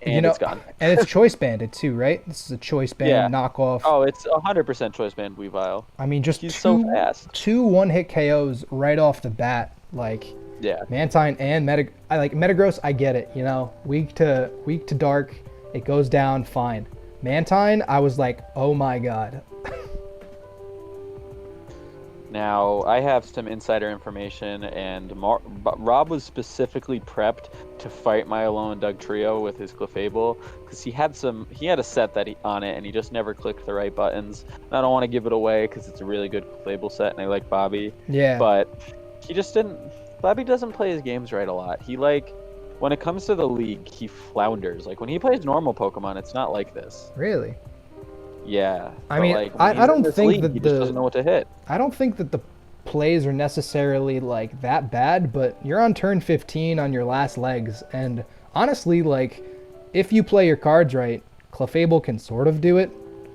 And it's gone. And it's choice banded too, right? This is a choice band knockoff. Oh, it's 100% choice band Weavile. I mean, just he's so fast. 2 one-hit KOs right off the bat. Like, yeah. Mantine and Metagross, I get it. Weak to dark, it goes down fine. Mantine, I was like, oh my god. Now, I have some insider information, and Rob was specifically prepped to fight my Alone Doug trio with his Clefable, because he had a set on it, and he just never clicked the right buttons. And I don't want to give it away, because it's a really good Clefable set, and I like Bobby. Yeah. But he just didn't... Bobby doesn't play his games right a lot. He, when it comes to the league, he flounders. Like, when he plays normal Pokemon, it's not like this. Really? Yeah. I mean, I don't think that he just doesn't know what to hit. I don't think that the plays are necessarily like that bad, but you're on turn 15 on your last legs, and honestly, like, if you play your cards right, Clefable can sort of do it,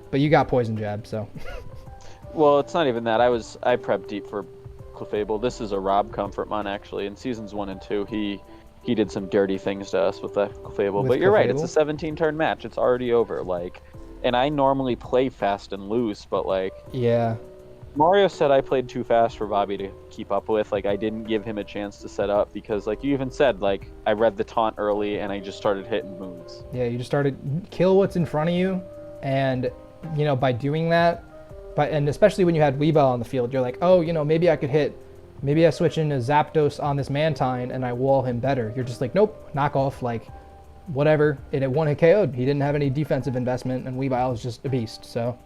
but you got Poison Jab, so. Well, it's not even that. I prepped deep for Clefable. This is a Rob Comfortmon, actually. In seasons 1 and 2, he did some dirty things to us with that Clefable. But you're right, it's a 17-turn match. It's already over, and I normally play fast and loose, but yeah. Mario said I played too fast for Bobby to keep up with. I didn't give him a chance to set up because, you even said, I read the taunt early and I just started hitting moves. Yeah, you just started kill what's in front of you, and by doing that, and especially when you had Weavile on the field, you're like, oh, maybe I switch into Zapdos on this Mantine and I wall him better. You're just like, nope, knock off, whatever. It one-hit KO'd. He didn't have any defensive investment, and Weavile is just a beast, so.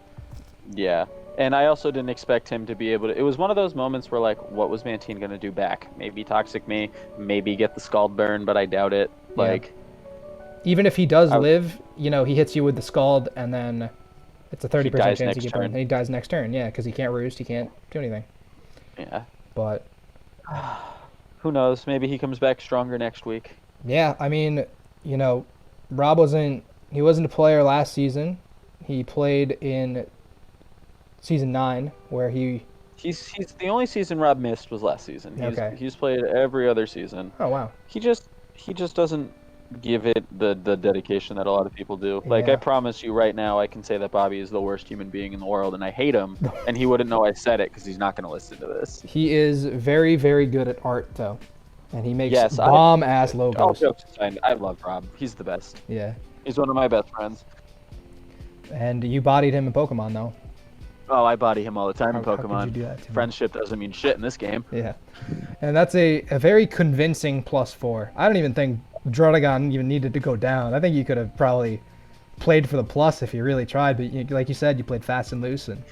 Yeah, and I also didn't expect him to be able to... It was one of those moments where, what was Mantine going to do back? Maybe Toxic Me, maybe get the Scald Burn, but I doubt it. Even if he does live, he hits you with the Scald, and then it's a 30% chance he gets burned. And he dies next turn, yeah, because he can't roost, he can't do anything. Yeah. But... who knows? Maybe he comes back stronger next week. Yeah, I mean... Rob wasn't a player last season. He played in season 9 where he's the only season Rob missed was last season. He's played every other season. Oh wow. He just doesn't give it the dedication that a lot of people do. I promise you right now, I can say that Bobby is the worst human being in the world, and I hate him, and he wouldn't know I said it because he's not going to listen to this. He is very, very good at art, though. And he makes bomb-ass logos. All jokes aside, I love Rob. He's the best. Yeah. He's one of my best friends. And you bodied him in Pokemon, though. Oh, I body him all the time in Pokemon. How could you do that to me? Friendship doesn't mean shit in this game. Yeah. And that's a very convincing +4. I don't even think Druddigon even needed to go down. I think you could have probably played for the plus if you really tried, but like you said, you played fast and loose. And...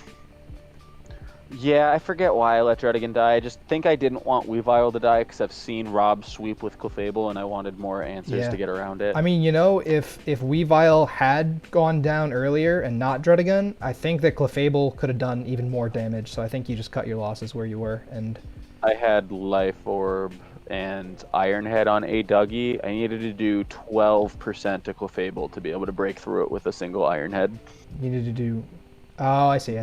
Yeah, I forget why I let Druddigon die. I just think I didn't want Weavile to die because I've seen Rob sweep with Clefable, and I wanted more answers to get around it. I mean, if Weavile had gone down earlier and not Druddigon, I think that Clefable could have done even more damage. So I think you just cut your losses where you were. And I had Life Orb and Iron Head on a Dougie. I needed to do 12% to Clefable to be able to break through it with a single Iron Head. You needed to do Oh, I see.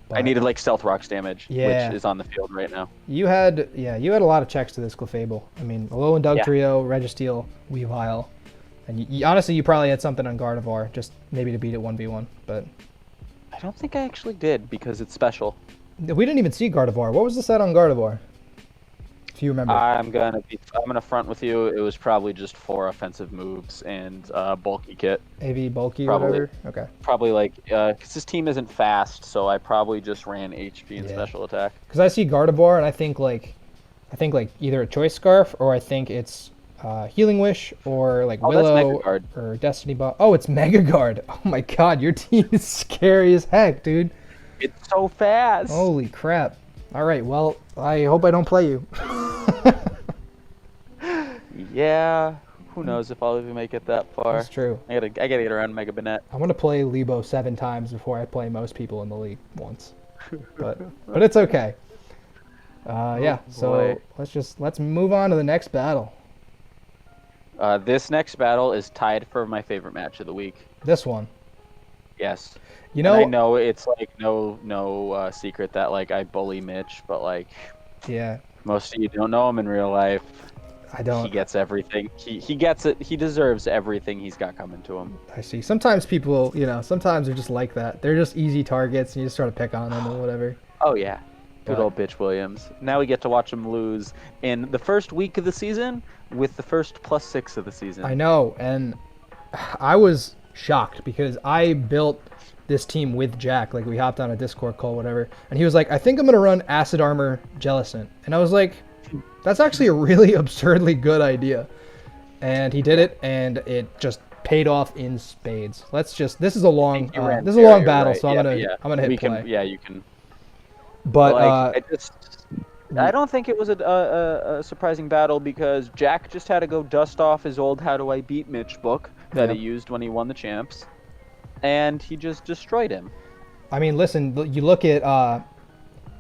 But I needed like stealth rocks damage, Yeah. which is on the field right now. you had a lot of checks to this Clefable. I mean, Alolan and Yeah. Dugtrio, Registeel, Weavile, and honestly, you probably had something on Gardevoir, just maybe to beat it 1v1. But I don't think I actually did because it's special. we didn't even see Gardevoir. What was the set on Gardevoir? If you remember. I'm gonna front with you. It was probably just 4 offensive moves and bulky kit. AV bulky or Probably. whatever? Okay. Probably like because this team isn't fast, so I probably just ran HP and special attack. Because I see Gardevoir and I think either a Choice Scarf or I think it's Healing Wish or like Oh, that's Willow Mega Guard. or Destiny Ball. Oh, it's Mega Guard. Oh my God, your team is scary as heck, dude. It's so fast. Holy crap. All right, well, I hope I don't play you. Yeah. Who knows if I'll even make it that far? That's true. I gotta get around Mega Banette. I'm gonna play Libo 7 times before I play most people in the league once, but it's okay. Yeah. So let's move on to the next battle. This next battle is tied for my favorite match of the week. This one. Yes. You know. And I know it's like no secret that like I bully Mitch, but like Yeah. most of you don't know him in real life. I don't. He gets everything. He gets it. He deserves everything he's got coming to him. I see. Sometimes people, sometimes they're just like that. They're just easy targets, and you just sort of pick on them or whatever. Oh yeah. Good old bitch Williams. Now we get to watch him lose in the first week of the season with the first +6 of the season. I know, and I was shocked because I built this team with Jack. Like, we hopped on a Discord call, whatever, and he was like, I think I'm going to run Acid Armor Jellicent. And I was like, that's actually a really absurdly good idea. And he did it, and it just paid off in spades. This is a long battle, right. So I'm gonna hit play. You can. But I don't think it was a surprising battle because Jack just had to go dust off his old "How Do I Beat Mitch" book that he used when he won the champs, and he just destroyed him. I mean, listen, you look at,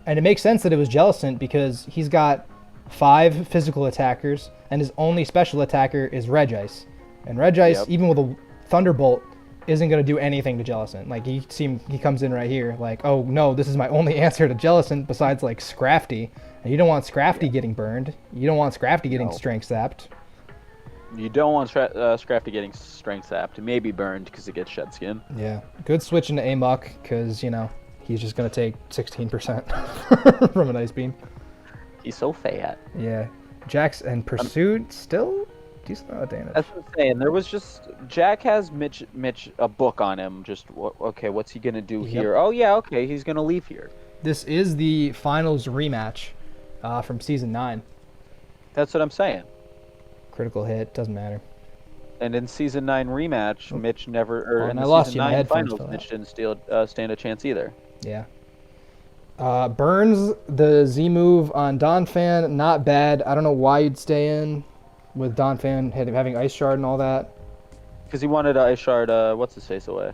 and it makes sense that it was Jellicent because he's got 5 physical attackers, and his only special attacker is Regice. And Regice, even with a Thunderbolt, isn't going to do anything to Jellicent. Like, he comes in right here, like, oh no, this is my only answer to Jellicent besides, like, Scrafty. And you don't want Scrafty getting burned. You don't want Scrafty getting strength sapped. You don't want Scrafty getting strength sapped. It may be burned because it gets shed skin. Yeah. Good switch into Amok because, he's just going to take 16% from an Ice Beam. He's so fat. Yeah. Jax and Pursuit still decent amount of damage. That's what I'm saying. There was just Jack has Mitch a book on him. Just okay, what's he gonna do here? Oh yeah, okay, he's gonna leave here. This is the finals rematch from season 9. That's what I'm saying. Critical hit doesn't matter. And in season 9 rematch, Mitch never. Or in I the lost season you. My 9 headphones finals, fell out. Mitch didn't stand a chance either. Yeah. Burns the Z move on Donphan, not bad. I don't know why you'd stay in with Donphan having Ice Shard and all that. Because he wanted Ice Shard, what's his face away.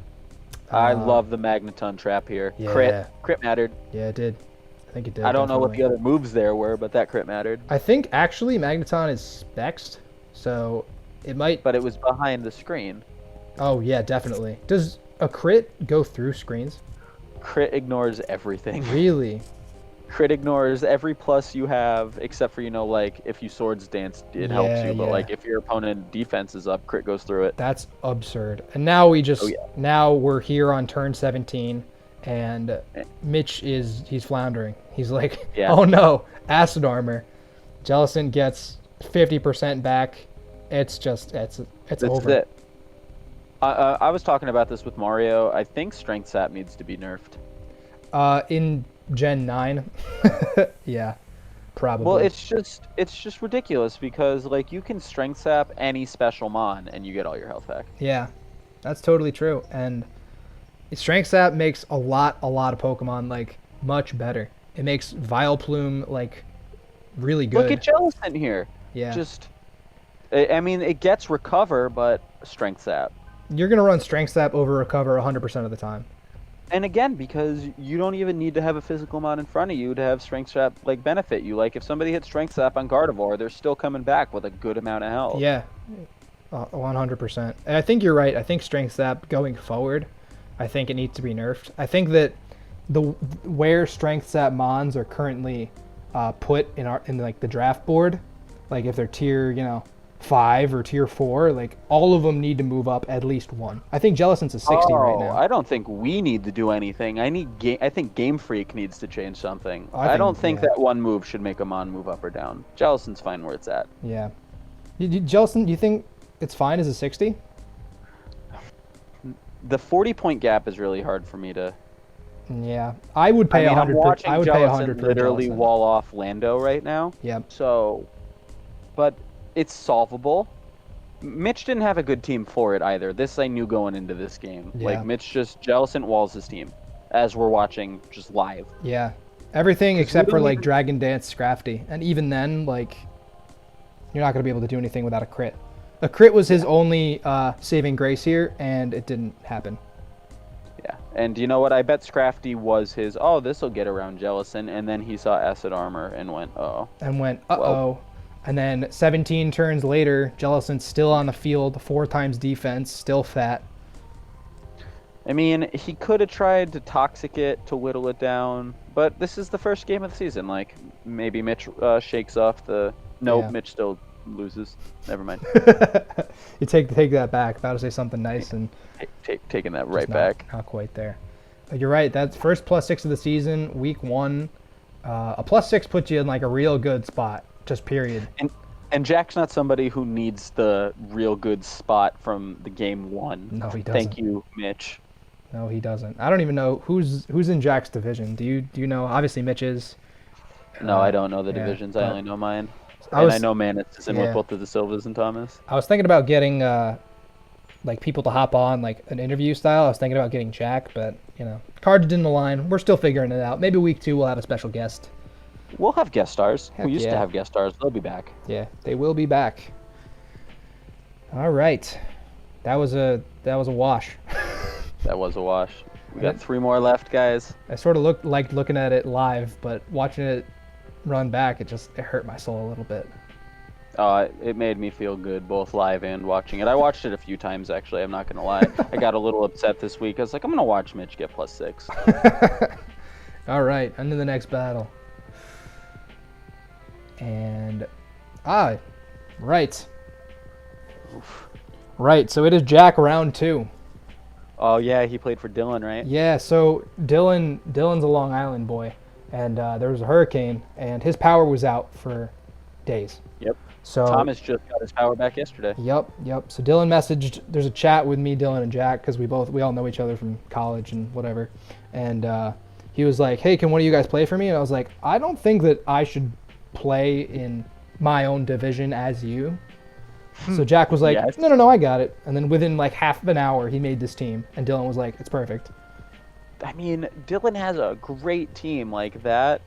I love the Magneton trap here. Yeah. Crit mattered. Yeah, it did. I think it did. I don't know what definitely. the other moves there were, but that crit mattered. I think actually Magneton is spexed, so it might. But it was behind the screen. Oh yeah, definitely. Does a crit go through screens? Crit ignores everything. Really? Crit ignores every plus you have, except for, like, if you Swords Dance, it helps you. But, like, if your opponent defense is up, crit goes through it. That's absurd. And now now we're here on turn 17, and Mitch he's floundering. He's like, oh no, Acid Armor. Jellicent gets 50% back. It's over. It. I was talking about this with Mario. I think Strength Sap needs to be nerfed. In Gen 9, yeah, probably. Well, it's just ridiculous because like you can Strength Sap any special mon and you get all your health back. Yeah, that's totally true. And Strength Sap makes a lot of Pokemon like much better. It makes Vileplume like really good. Look at Jellicent here. Yeah. I mean, it gets Recover, but Strength Sap. You're gonna run Strength Sap over Recover 100% of the time. And again, because you don't even need to have a physical mod in front of you to have Strength Sap like benefit you. Like if somebody hits Strength Sap on Gardevoir, they're still coming back with a good amount of health. Yeah, 100%. And I think you're right. I think Strength Sap going forward I think it needs to be nerfed. I think that where strengths at Mons are currently put in like the draft board, like if they're tier 5 or tier 4, like all of them need to move up at least one. I think Jellicent's a 60 right now. I don't think we need to do anything. I think Game Freak needs to change something. I don't think that one move should make a Mon move up or down. Jellicent's fine where it's at. Yeah. Jellicent, you think it's fine as a 60? The 40-point gap is really hard for me to. Yeah, I would pay 100. I would pay 100 per literally Jellicent. Wall off Lando right now. Yep. So, but it's solvable. Mitch didn't have a good team for it either. This I knew going into this game. Yeah. Like Mitch just Jellicent walls his team, as we're watching just live. Yeah, everything except for like Dragon Dance Scrafty, and even then, like, you're not gonna be able to do anything without a crit. A crit was his only saving grace here, and it didn't happen. Yeah, and you know what? I bet Scrafty was his, this will get around Jellicent, and then he saw Acid Armor and went, uh-oh. Well. And then 17 turns later, Jellicent's still on the field, 4 times defense, still fat. I mean, he could have tried to toxic it, to whittle it down, but this is the first game of the season. Like, maybe Mitch shakes off the... Nope, yeah. Mitch still loses. Never mind. You take that back. About to say something nice and taking that right back. Not quite there. But you're right. That's first +6 of the season, week 1. A +6 puts you in like a real good spot. Just period. And Jack's not somebody who needs the real good spot from the game 1. No, he doesn't. Thank you, Mitch. No, he doesn't. I don't even know who's in Jack's division. Do you know? Obviously, Mitch is. No, I don't know the divisions. I only know mine. I know Manus is in with both of the Silvas and Thomas. I was thinking about getting like people to hop on like an interview style. I was thinking about getting Jack, but cards didn't align. We're still figuring it out. Maybe week 2 we'll have a special guest. We'll have guest stars. Heck we used to have guest stars. They'll be back. Yeah, they will be back. All right, that was a wash. That was a wash. We got 3 more left, guys. I sort of liked looking at it live, but watching it run back, it hurt my soul a little bit. It made me feel good, both live and watching it. I watched it a few times, actually. I'm not going to lie. I got a little upset this week. I was like, I'm going to watch Mitch get +6. All right, on to the next battle. And, right. Oof. Right, so it is Jack round 2. Oh, yeah, he played for Dylan, right? Yeah, so Dylan's a Long Island boy, and there was a hurricane, and his power was out for days. Yep. So Thomas just got his power back yesterday. Yep. So Dylan messaged, there's a chat with me, Dylan, and Jack, because we all know each other from college and whatever, and he was like, hey, can one of you guys play for me? And I was like, I don't think that I should play in my own division as you. So Jack was like, yes. No, I got it. And then within like half of an hour, he made this team. And Dylan was like, it's perfect. I mean, Dylan has a great team. Like that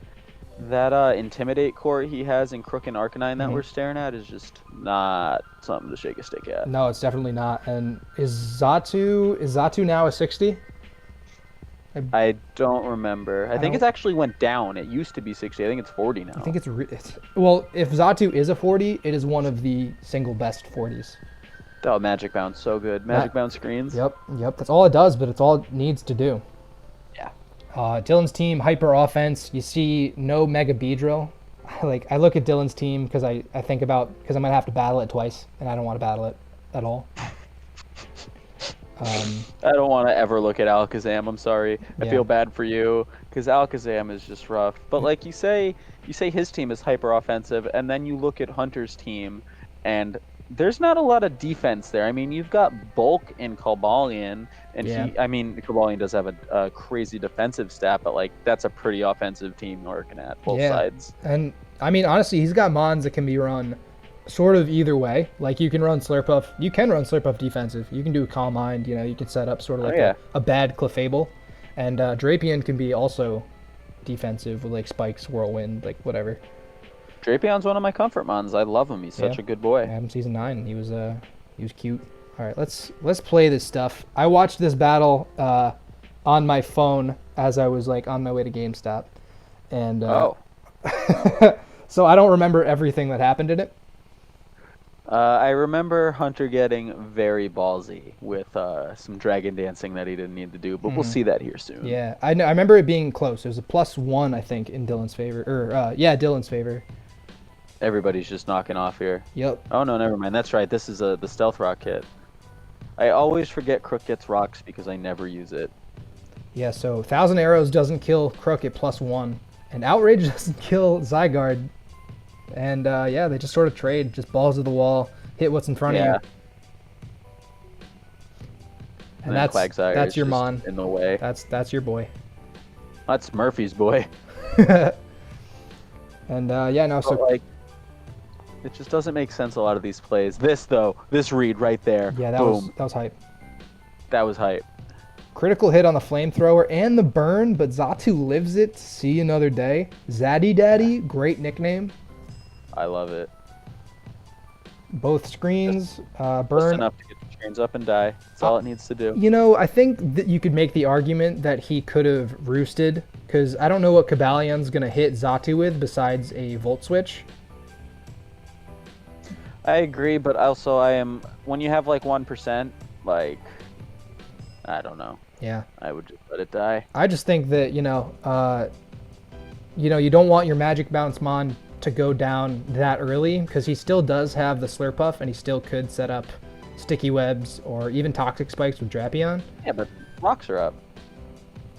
Intimidate core he has in Crook and Arcanine that we're staring at is just not something to shake a stick at. No, it's definitely not. And is Zatu now a 60? I don't remember. I think it actually went down. It used to be 60. I think it's 40 now. I think it's well, if Zatu is a 40, it is one of the single best 40s. Oh, Magic Bounce, so good. Magic Bounce screens. Yep. That's all it does, but it's all it needs to do. Yeah. Dylan's team, hyper offense. You see no Mega Beedrill. I look at Dylan's team because I think about, because I'm going to have to battle it twice, and I don't want to battle it at all. I don't want to ever look at Alakazam. I'm sorry. I feel bad for you because Alakazam is just rough. But like you say his team is hyper offensive, and then you look at Hunter's team, and there's not a lot of defense there. I mean, you've got Bulk and Cobalion, and Cobalion does have a crazy defensive stat, but like that's a pretty offensive team working at both sides. And I mean, honestly, he's got Mons that can be run sort of either way. Like you can run Slurpuff. You can run Slurpuff defensive. You can do Calm Mind. You can set up sort of like a bad Clefable. And Drapion can be also defensive with like Spikes, Whirlwind, like whatever. Drapion's one of my comfort mons. I love him. He's such a good boy. I had him season 9. He was cute. All right, let's play this stuff. I watched this battle on my phone as I was like on my way to GameStop, and so I don't remember everything that happened in it. I remember Hunter getting very ballsy with some dragon dancing that he didn't need to do, but we'll see that here soon. Yeah, I know. I remember it being close. It was a +1, I think, in Dylan's favor. Or Dylan's favor. Everybody's just knocking off here. Yep. Oh no, never mind. That's right. This is the stealth rock kit. I always forget Crook gets rocks because I never use it. Yeah. So 1,000 Arrows doesn't kill Crook at +1, and Outrage doesn't kill Zygarde. And yeah, they just sort of trade, just balls to the wall, hit what's in front of you. And that's your Mon. In the way. That's your boy. That's Murphy's boy. And yeah, no, so like, it just doesn't make sense, a lot of these plays. This read right there. Yeah, that boom. was hype. That was hype. Critical hit on the flamethrower and the burn, but Xatu lives it to see another day. Zaddy Daddy, great nickname. I love it. Both screens, burn. Just enough to get the chains up and die. That's all it needs to do. You know, I think that you could make the argument that he could have roosted, because I don't know what Cabalion's going to hit Xatu with besides a Volt Switch. I agree, but also when you have like 1%, like, I don't know. Yeah. I would just let it die. I just think that, you don't want your Magic Bounce Mon to go down that early, because he still does have the Slurpuff, and he still could set up Sticky Webs or even Toxic Spikes with Drapion. Yeah, but rocks are up.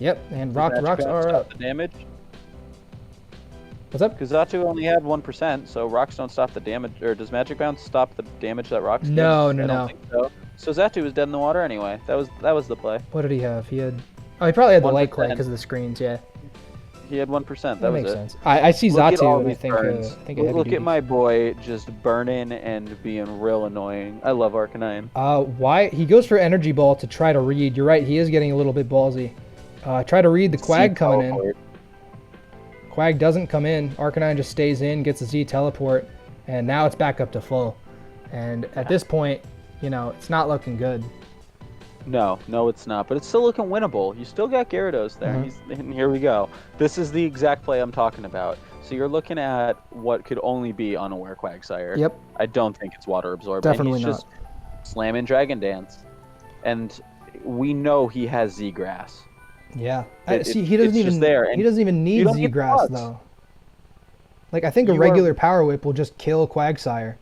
Yep, and rocks are up. The damage. What's up? Because Xatu only had 1%, so rocks don't stop the damage. Or does Magic Bounce stop the damage that rocks gives? No. I don't think so. So Xatu was dead in the water anyway. That was the play. What did he have? He probably had the Light Clay because of the screens, yeah. He had 1%. That makes sense. I see Xatu, and I think look at my boy just burning and being real annoying. I love Arcanine. Why he goes for Energy Ball to try to read. You're right. He is getting a little bit ballsy. Try to read the Quag coming in. Quag doesn't come in. Arcanine just stays in, gets a Z teleport, and now it's back up to full. And at this point, it's not looking good. No, it's not. But it's still looking winnable. You still got Gyarados there. And here we go. This is the exact play I'm talking about. So you're looking at what could only be Unaware Quagsire. Yep. I don't think it's Water Absorb. Definitely and he's not. Just slamming Dragon Dance. And we know he has Z-Grass. Yeah. He doesn't even need Z-Grass though. Like, I think a regular Power Whip will just kill Quagsire.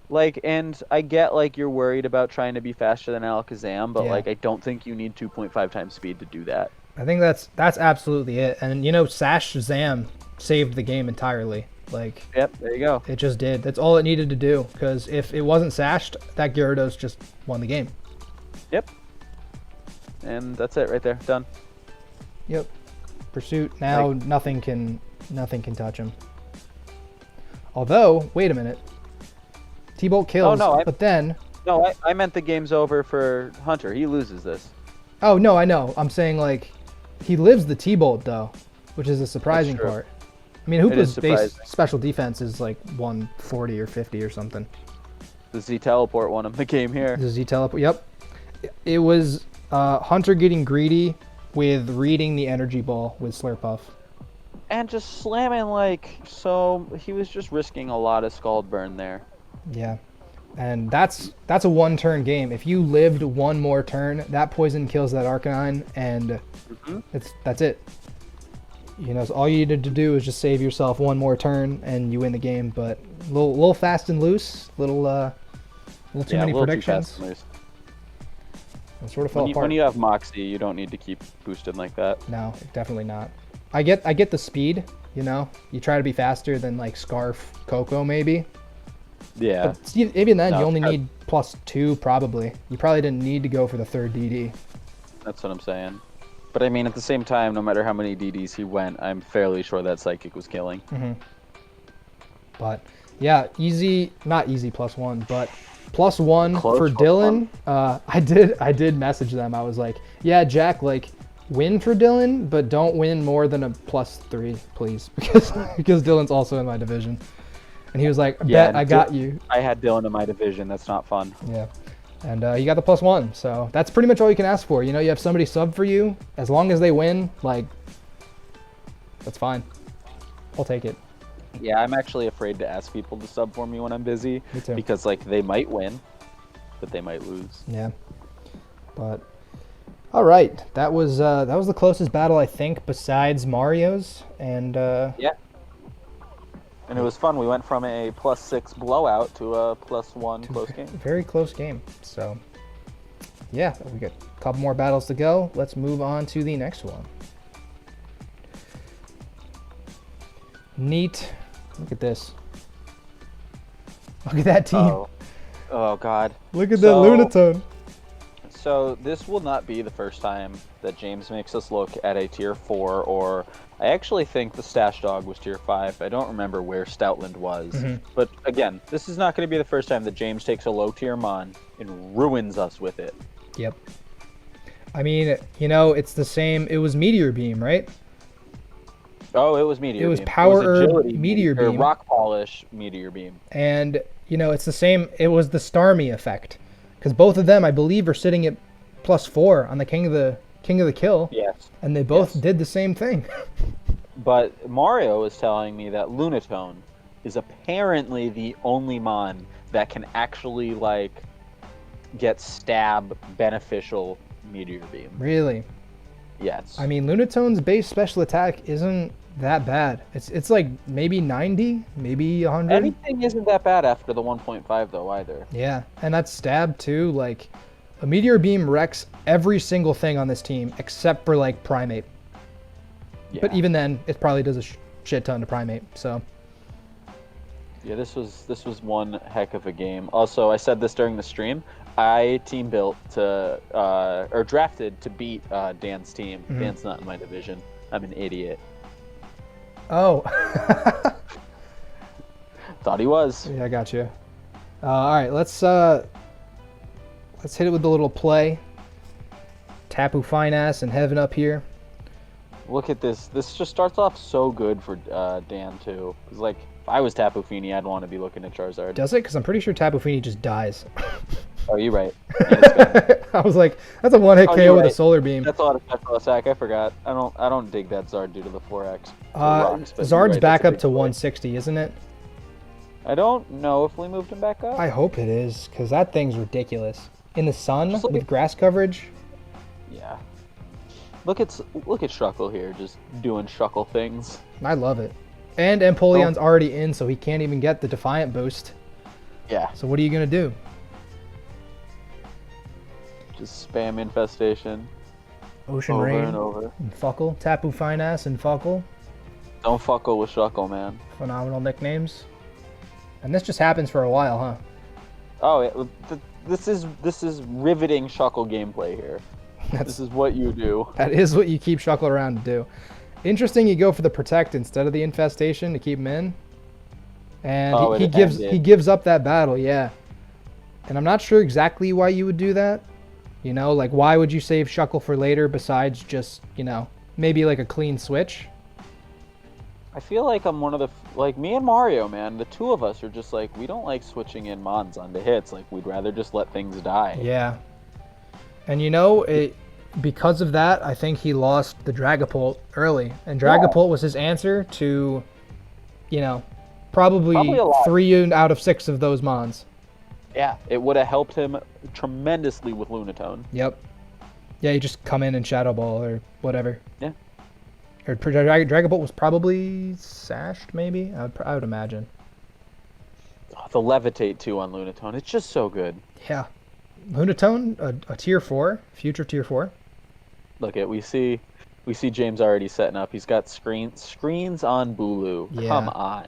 Like, and I get, like, you're worried about trying to be faster than Alakazam, but, like, I don't think you need 2.5 times speed to do that. I think that's absolutely it. And, Sash Zam saved the game entirely. Like, yep, there you go. It just did. That's all it needed to do. Because if it wasn't Sashed, that Gyarados just won the game. Yep. And that's it right there. Done. Yep. Pursuit. Now nothing can touch him. Although, wait a minute. T-Bolt kills, but then... No, I meant the game's over for Hunter. He loses this. Oh, no, I know. I'm saying, he lives the T-Bolt, though, which is a surprising part. I mean, Hoopa's base special defense is, 140 or 50 or something. The Z-Teleport won him the game here. The Z-Teleport, yep. It was Hunter getting greedy with reading the Energy Ball with Slurpuff. And just slamming, so he was just risking a lot of Scald Burn there. Yeah, and that's a one-turn game. If you lived one more turn, that poison kills that Arcanine, and that's it. So all you needed to do is just save yourself one more turn, and you win the game. But a little fast and loose, little too many predictions. Too fast and loose. It sort of fell apart. When you have Moxie, you don't need to keep boosted like that. No, definitely not. I get the speed. You try to be faster than Scarf, Coco maybe. Yeah. But even then, you only need +2 probably. You probably didn't need to go for the third DD. That's what I'm saying. But I mean, at the same time, no matter how many DDs he went, I'm fairly sure that Psychic was killing. But yeah, not easy +1, but +1 for Dylan. I did message them. I was like, yeah, Jack, win for Dylan, but don't win more than a +3, please, because Dylan's also in my division. And he was like, bet I got you. I had Dylan in my division. That's not fun. Yeah. And he got the +1. So that's pretty much all you can ask for. You have somebody sub for you. As long as they win, that's fine. I'll take it. Yeah, I'm actually afraid to ask people to sub for me when I'm busy. Me too. Because, like, they might win, but they might lose. Yeah. But, all right. That was the closest battle, I think, besides Mario's. And, Yeah. And it was fun. We went from a +6 blowout to a +1 close game. Very close game. So, yeah, we got a couple more battles to go. Let's move on to the next one. Neat. Look at this. Look at that team. Oh God. Look at that Lunatone. So this will not be the first time that James makes us look at a tier 4, or I actually think the Stash Dog was tier 5. I don't remember where Stoutland was. But again, this is not going to be the first time that James takes a low tier mon and ruins us with it. Yep. I mean, you know, it's the same. It was Meteor Beam, right? Oh, it was Meteor Beam. It was Power Agility Meteor Beam. Rock Polish Meteor Beam. And, you know, it's the same. It was the Starmie effect. Because both of them, I believe, are sitting at +4 on the King of the Kill. Yes. And they both did the same thing. But Mario is telling me that Lunatone is apparently the only mon that can actually, like, get stab beneficial Meteor Beam. Really? Yes. I mean, Lunatone's base special attack isn't that bad. It's like maybe 90, maybe 100. Anything isn't that bad after the 1.5 though either. Yeah, and that's stab too. Like, a Meteor Beam wrecks every single thing on this team except for like Primate. Yeah. But even then, it probably does a shit ton to Primate. So. Yeah, this was one heck of a game. Also, I said this during the stream. I team built to or drafted to beat Dan's team. Dan's not in my division. I'm an idiot. Oh. Thought he was. Yeah, I got you. All right, let's hit it with the little play. Tapu Fine Ass and Heaven up here. Look at this. This just starts off so good for Dan too. Cause like if I was Tapu Fini, I'd want to be looking at Charizard. Does it? Because I'm pretty sure Tapu Fini just dies. Oh, you're right. I was like, that's a one-hit KO with a Solar Beam. That's a lot of special attack. I forgot. I don't dig that Zard due to the 4X. Zard's back up to 160, isn't it? I don't know if we moved him back up. I hope it is, because that thing's ridiculous. In the sun with grass coverage. Yeah. Look at Shuckle here, just doing Shuckle things. I love it. And Empoleon's already in, so he can't even get the Defiant boost. Yeah. So what are you gonna do? Just spam Infestation. Ocean over Rain. And over. And Fuckle. Tapu Fine Ass and Fuckle. Don't fuckle with Shuckle, man. Phenomenal nicknames. And this just happens for a while, huh? Oh, this is riveting Shuckle gameplay here. This is what you do. That is what you keep Shuckle around to do. Interesting, you go for the Protect instead of the Infestation to keep him in. And he gives up that battle, yeah. And I'm not sure exactly why you would do that. You know, like, why would you save Shuckle for later besides just, you know, maybe like a clean switch? I feel like I'm one of the, like, me and Mario, man, the two of us are just like, we don't like switching in mons onto hits. Like, we'd rather just let things die. Yeah. And, you know, because of that, I think he lost the Dragapult early. And Dragapult was his answer to, you know, probably 3 out of 6 of those mons. Yeah, it would have helped him tremendously with Lunatone. Yep. Yeah, you just come in and Shadow Ball or whatever. Yeah. Or Dragapult was probably sashed, maybe? I would imagine. Oh, the Levitate, too, on Lunatone. It's just so good. Yeah. Lunatone, a tier 4, future tier 4. Look at, we see James already setting up. He's got screens on Bulu. Yeah. Come on.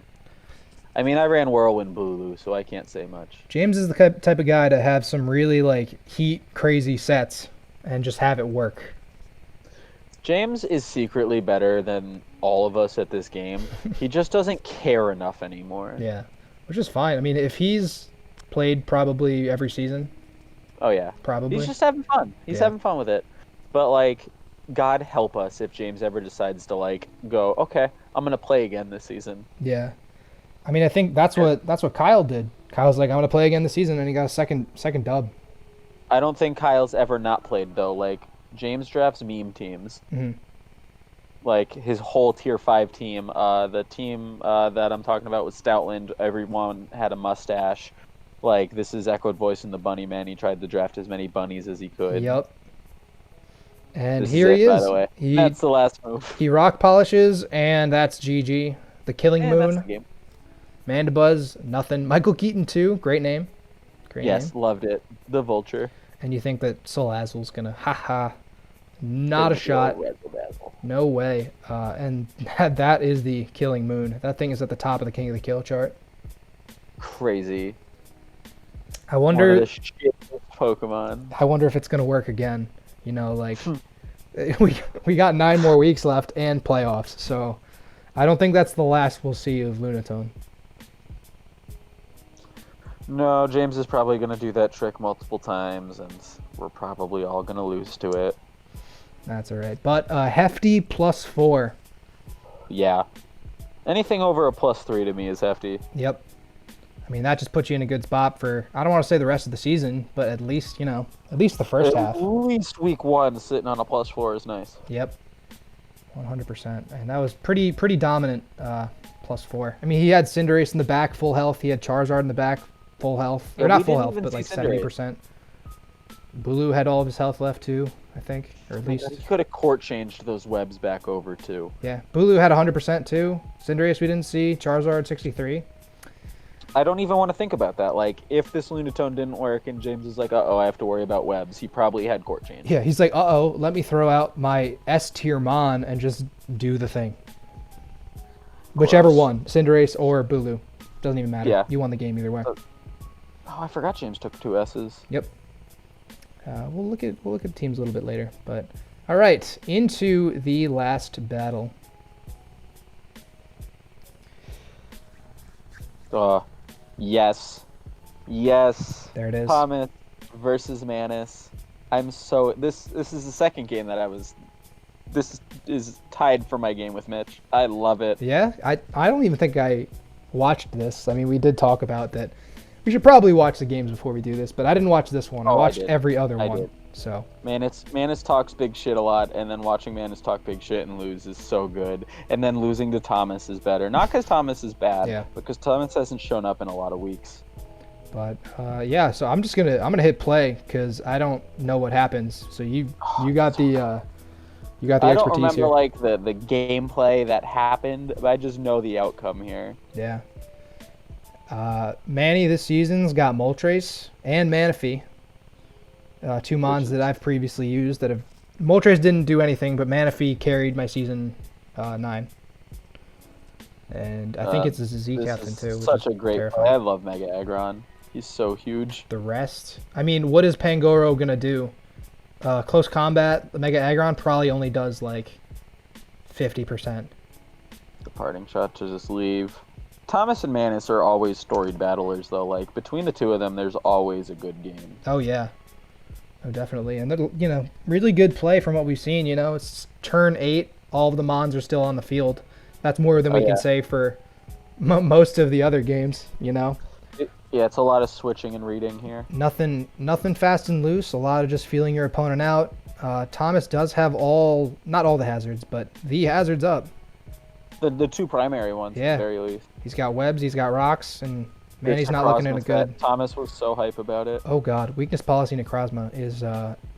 I mean, I ran Whirlwind Bulu, so I can't say much. James is the type of guy to have some really, like, crazy sets and just have it work. James is secretly better than all of us at this game. He just doesn't care enough anymore. Yeah, which is fine. I mean, if he's played probably every season. Oh, yeah. Probably. He's just having fun. He's having fun with it. But, like, God help us if James ever decides to, like, go, okay, I'm going to play again this season. Yeah. I mean, I think that's what Kyle did. Kyle's like, I'm gonna play again this season, and he got a second dub. I don't think Kyle's ever not played though. Like James drafts meme teams. Mm-hmm. like his whole tier 5 team. The team that I'm talking about was Stoutland. Everyone had a mustache. Like, this is echoed voice in the bunny man. He tried to draft as many bunnies as he could. Yep. And this here is he it, is. By the way, that's the last move. He rock polishes, and that's GG. The Killing Moon. That's the game. Mandibuzz, nothing. Michael Keaton too. Great name. Great name. Loved it. The Vulture. And you think that Salazzle's gonna not a shot. No way. And that is the Killing Moon. That thing is at the top of the King of the Kill chart. Crazy. I wonder. One of the shittiest Pokemon. I wonder if it's gonna work again. You know, like we got 9 more weeks left and playoffs, so I don't think that's the last we'll see of Lunatone. No, James is probably gonna do that trick multiple times, and we're probably all gonna lose to it. That's all right. But hefty +4. Yeah. Anything over a +3 to me is hefty. Yep. I mean, that just puts you in a good spot for, I don't want to say the rest of the season, but at least, you know, at least the first half. At least week 1 sitting on a +4 is nice. Yep. 100%. And that was pretty dominant +4. I mean, he had Cinderace in the back, full health. He had Charizard in the back, full health. Yeah, or not full health, but like 70%. Bulu had all of his health left too, I think. Or at least. He could have court changed those webs back over too. Yeah. Bulu had 100% too. Cinderace we didn't see. Charizard 63. I don't even want to think about that. Like, if this Lunatone didn't work and James is like, uh-oh, I have to worry about webs, he probably had court change. Yeah, he's like, uh-oh, let me throw out my S-tier Mon and just do the thing. Whichever one, Cinderace or Bulu. Doesn't even matter. Yeah. You won the game either way. Oh, I forgot James took 2 S's. Yep. We'll look at teams a little bit later. But all right, into the last battle. Yes. There it is. Thomas versus Manus. This is the second game that this is tied for my game with Mitch. I love it. Yeah, I don't even think I watched this. I mean, we did talk about that. We should probably watch the games before we do this, but I didn't watch this one. I watched every other one. Did. So Manus talks big shit a lot, and then watching Manus talk big shit and lose is so good. And then losing to Thomas is better. Not because Thomas is bad, because Thomas hasn't shown up in a lot of weeks. But yeah, so I'm gonna hit play because I don't know what happens. So you got the expertise here. I don't remember like the gameplay that happened, but I just know the outcome here. Yeah. Manny this season's got Moltres and Manaphy. 2 Mons that I've previously used that have... Moltres didn't do anything, but Manaphy carried my season 9. And I think it's a Z captain too. Such a great play. I love Mega Aggron. He's so huge. The rest... I mean, what is Pangoro going to do? Close combat, the Mega Aggron probably only does like 50%. The parting shot to just leave. Thomas and Manus are always storied battlers, though. Like, between the two of them, there's always a good game. Oh, yeah. Oh, definitely. And, you know, really good play from what we've seen. You know, it's turn 8. All of the Mons are still on the field. That's more than we can say for most of the other games, you know? Yeah, it's a lot of switching and reading here. Nothing fast and loose. A lot of just feeling your opponent out. Thomas does have not all the hazards, but the hazards up. The 2 primary ones, at the very least. He's got webs, he's got rocks, and Manny's not looking at it good. Thomas was so hype about it. Oh god, weakness policy Necrozma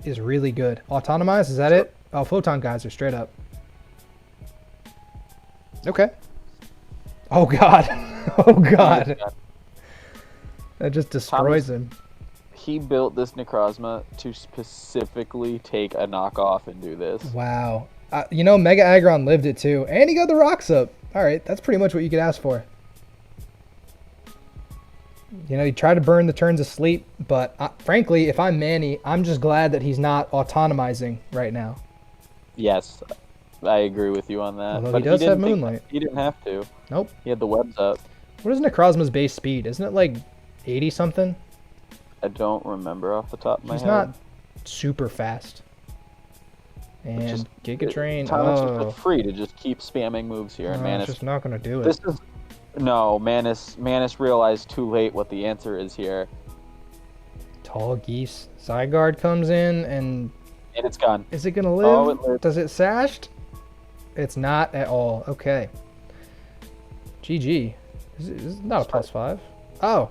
is really good. Autonomize, is that it? Oh, Photon Geyser, straight up. Okay. Oh god. Oh god. That just destroys him. He built this Necrozma to specifically take a knockoff and do this. Wow. You know, Mega Aggron lived it too. And he got the rocks up. Alright, that's pretty much what you could ask for. You know, he tried to burn the turns of sleep, but frankly, if I'm Manny, I'm just glad that he's not autonomizing right now. Yes, I agree with you on that. Although but he does have Moonlight. He didn't have to. Nope. He had the webs up. What is Necrozma's base speed? Isn't it like 80 something? I don't remember off the top of my head. He's not super fast. And Giga Drain. Thomas is free to just keep spamming moves here, and Manus just not gonna do it. Manus realized too late what the answer is here. Tall Geese. Zygarde comes in and it's gone. Is it gonna live? Oh, it lived. Does it sashed? It's not at all. Okay. GG. This is not a +5. Oh. All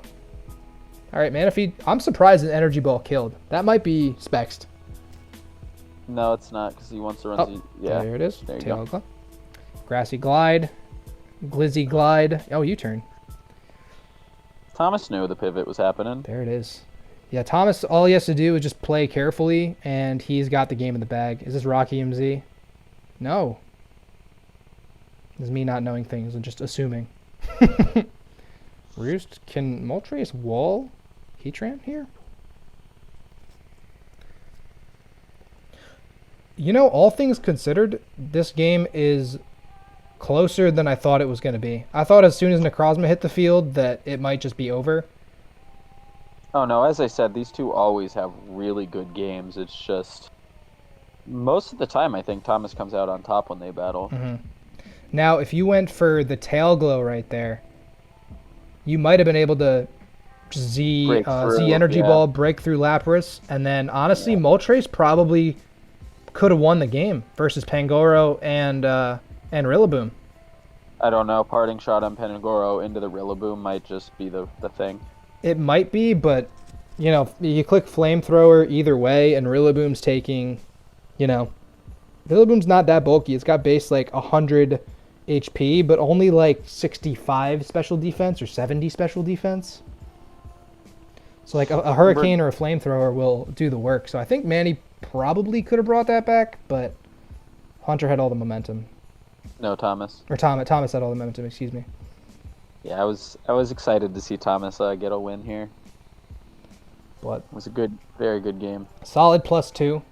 right, man. I'm surprised an energy ball killed. That might be Spexed. No, it's not because he wants to run. Yeah. There it is. There you Tail go. Grassy Glide. Glizzy Glide. Oh, U-turn. Thomas knew the pivot was happening. There it is. Yeah, Thomas, all he has to do is just play carefully, and he's got the game in the bag. Is this Rocky MZ? No. This is me not knowing things and just assuming. Roost, can Moltres wall Heatran here? You know, all things considered, this game is closer than I thought it was going to be. I thought as soon as Necrozma hit the field that it might just be over. Oh, no, as I said, these two always have really good games. It's just, most of the time, I think Thomas comes out on top when they battle. Mm-hmm. Now, if you went for the tail glow right there, you might have been able to just Z Energy Ball, break through Lapras, and then, honestly, Moltres probably could have won the game versus Pangoro and Rillaboom. I don't know. Parting shot on Pangoro into the Rillaboom might just be the thing. It might be, but, you know, you click Flamethrower either way, and Rillaboom's taking, you know, Rillaboom's not that bulky. It's got base, like, 100 HP, but only, like, 65 special defense or 70 special defense. So, like, a Hurricane or a Flamethrower will do the work. So I think Manny probably could have brought that back, but Hunter had all the momentum. No, Thomas. Or Thomas had all the momentum, excuse me. Yeah, I was excited to see Thomas get a win here. But it was a very good game. Solid +2.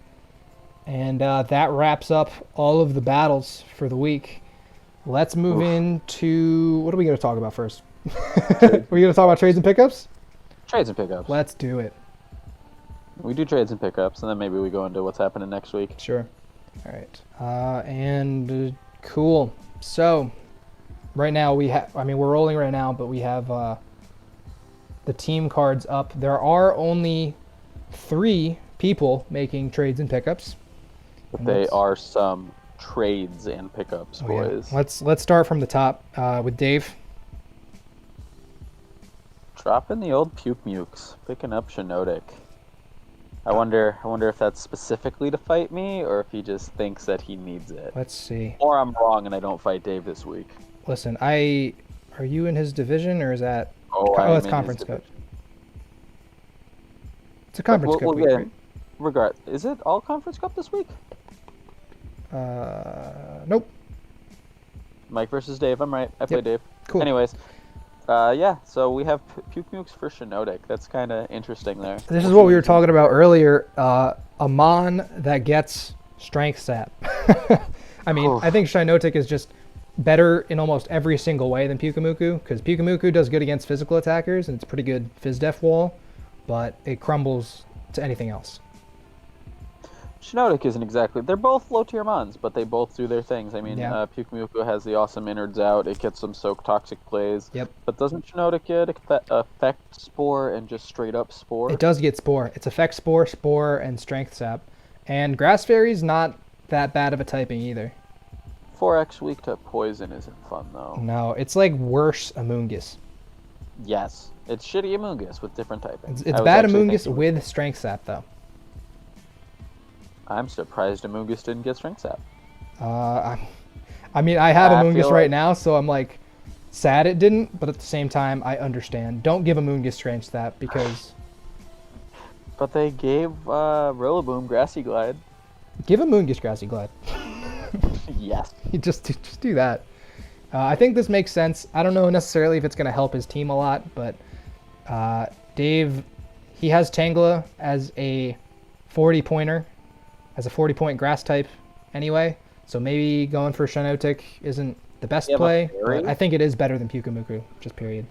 And that wraps up all of the battles for the week. Let's move into... What are we going to talk about first? Are we going to talk about trades and pickups? Trades and pickups. Let's do it. We do trades and pickups, and then maybe we go into what's happening next week. Sure. All right. Cool. So, right now we're rolling right now, but we have the team cards up. There are only 3 people making trades and pickups. But they are some trades and pickups, boys. Yeah. Let's start from the top with Dave. Dropping the old Puke Mukes, picking up Shiinotic. I wonder if that's specifically to fight me, or if he just thinks that he needs it. Let's see. Or I'm wrong and I don't fight Dave this week. Listen, are you in his division, or is that... it's Conference Cup. It's a Conference Cup week, right? Is it all Conference Cup this week? Nope. Mike versus Dave, I'm right. I play Dave. Cool. Anyways, yeah, so we have Puke Mukes for Shiinotic. That's kind of interesting there. This is what we were talking about earlier. A Mon that gets Strength Sap. I mean, I think Shiinotic is just better in almost every single way than Pyukumuku, because Pyukumuku does good against physical attackers, and it's a pretty good Phys-Def wall, but it crumbles to anything else. Shiinotic isn't exactly... They're both low-tier Mons, but they both do their things. I mean, Pyukumuku has the awesome innards out. It gets some soak toxic plays. Yep. But doesn't Shiinotic get Effect Spore and just straight-up Spore? It does get Spore. It's Effect Spore, Spore, and Strength Sap. And Grass Fairy's not that bad of a typing either. 4x weak to Poison isn't fun, though. No, it's like worse Amoonguss. Yes. It's shitty Amoonguss with different typing. It's bad Amoonguss with Strength Sap, though. I'm surprised Amoonguss didn't get Strength Sap. I mean, I have Amoonguss right now, so I'm like sad it didn't, but at the same time, I understand. Don't give Amoonguss Strength Sap because... But they gave Rillaboom Grassy Glide. Give Amoonguss Grassy Glide. Yes. Just do that. I think this makes sense. I don't know necessarily if it's going to help his team a lot, but Dave, he has Tangela as a 40-pointer. As a 40-point grass type anyway, so maybe going for Shiinotic isn't the best play, but I think it is better than Pyukumuku, just period.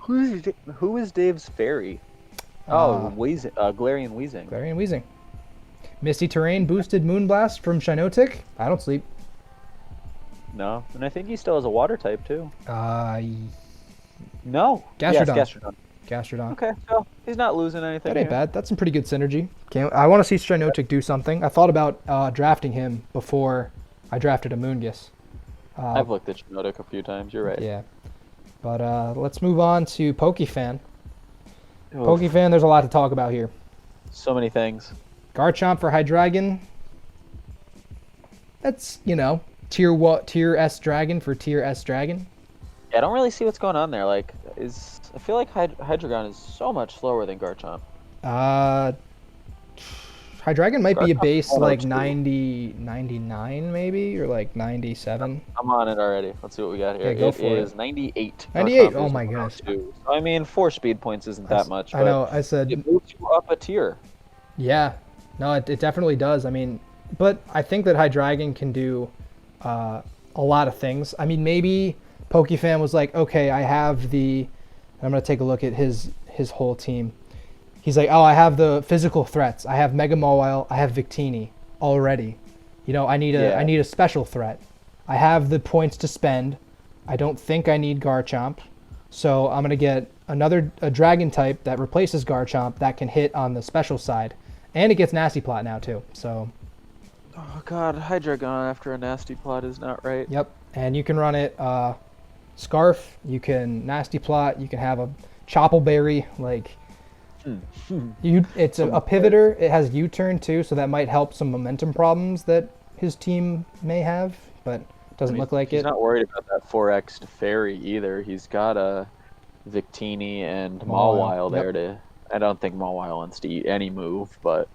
Who is Dave's fairy? Glaring Weezing. Glaring Weezing. Misty Terrain boosted Moonblast from Shiinotic. I don't sleep. No, and I think he still has a water type too. No. Gastrodon. Yes, Gastrodon. Okay, so he's not losing anything. That ain't here. bad. That's some pretty good synergy. I want to see Strinotic do something. I thought about drafting him before I drafted a Moongus. I've looked at Strinotic a few times. You're right. Yeah. But let's move on to Pokey Fan. Pokey Fan, there's a lot to talk about here. So many things. Garchomp for Hydreigon. That's, tier S Dragon for tier S Dragon. Yeah, I don't really see what's going on there. I feel like Hydreigon is so much slower than Garchomp. Hydreigon might be a base 102. 99 maybe, or 97. I'm on it already. Let's see what we got here. Yeah, go for it. It is 98. 98, Garchomp oh is my goodness. 102. I mean, 4 speed points isn't that much. I know, I said... It moves you up a tier. Yeah, no, it definitely does. I mean, but I think that Hydreigon can do a lot of things. I mean, maybe Pokefan was like, okay, I have I'm going to take a look at his whole team. He's like, oh, I have the physical threats. I have Mega Mawile. I have Victini already. I need a special threat. I have the points to spend. I don't think I need Garchomp. So I'm going to get a dragon type that replaces Garchomp that can hit on the special side. And it gets Nasty Plot now, too. So. Oh, God. Hydreigon after a Nasty Plot is not right. Yep. And you can run it Scarf. You can Nasty Plot. You can have a Choppleberry. It's a pivoter. It has U-turn, too. So that might help some momentum problems that his team may have. But it doesn't look like it. He's not worried about that 4X Fairy either. He's got a Victini and Mawile there to... I don't think Mawile wants to eat any move, but...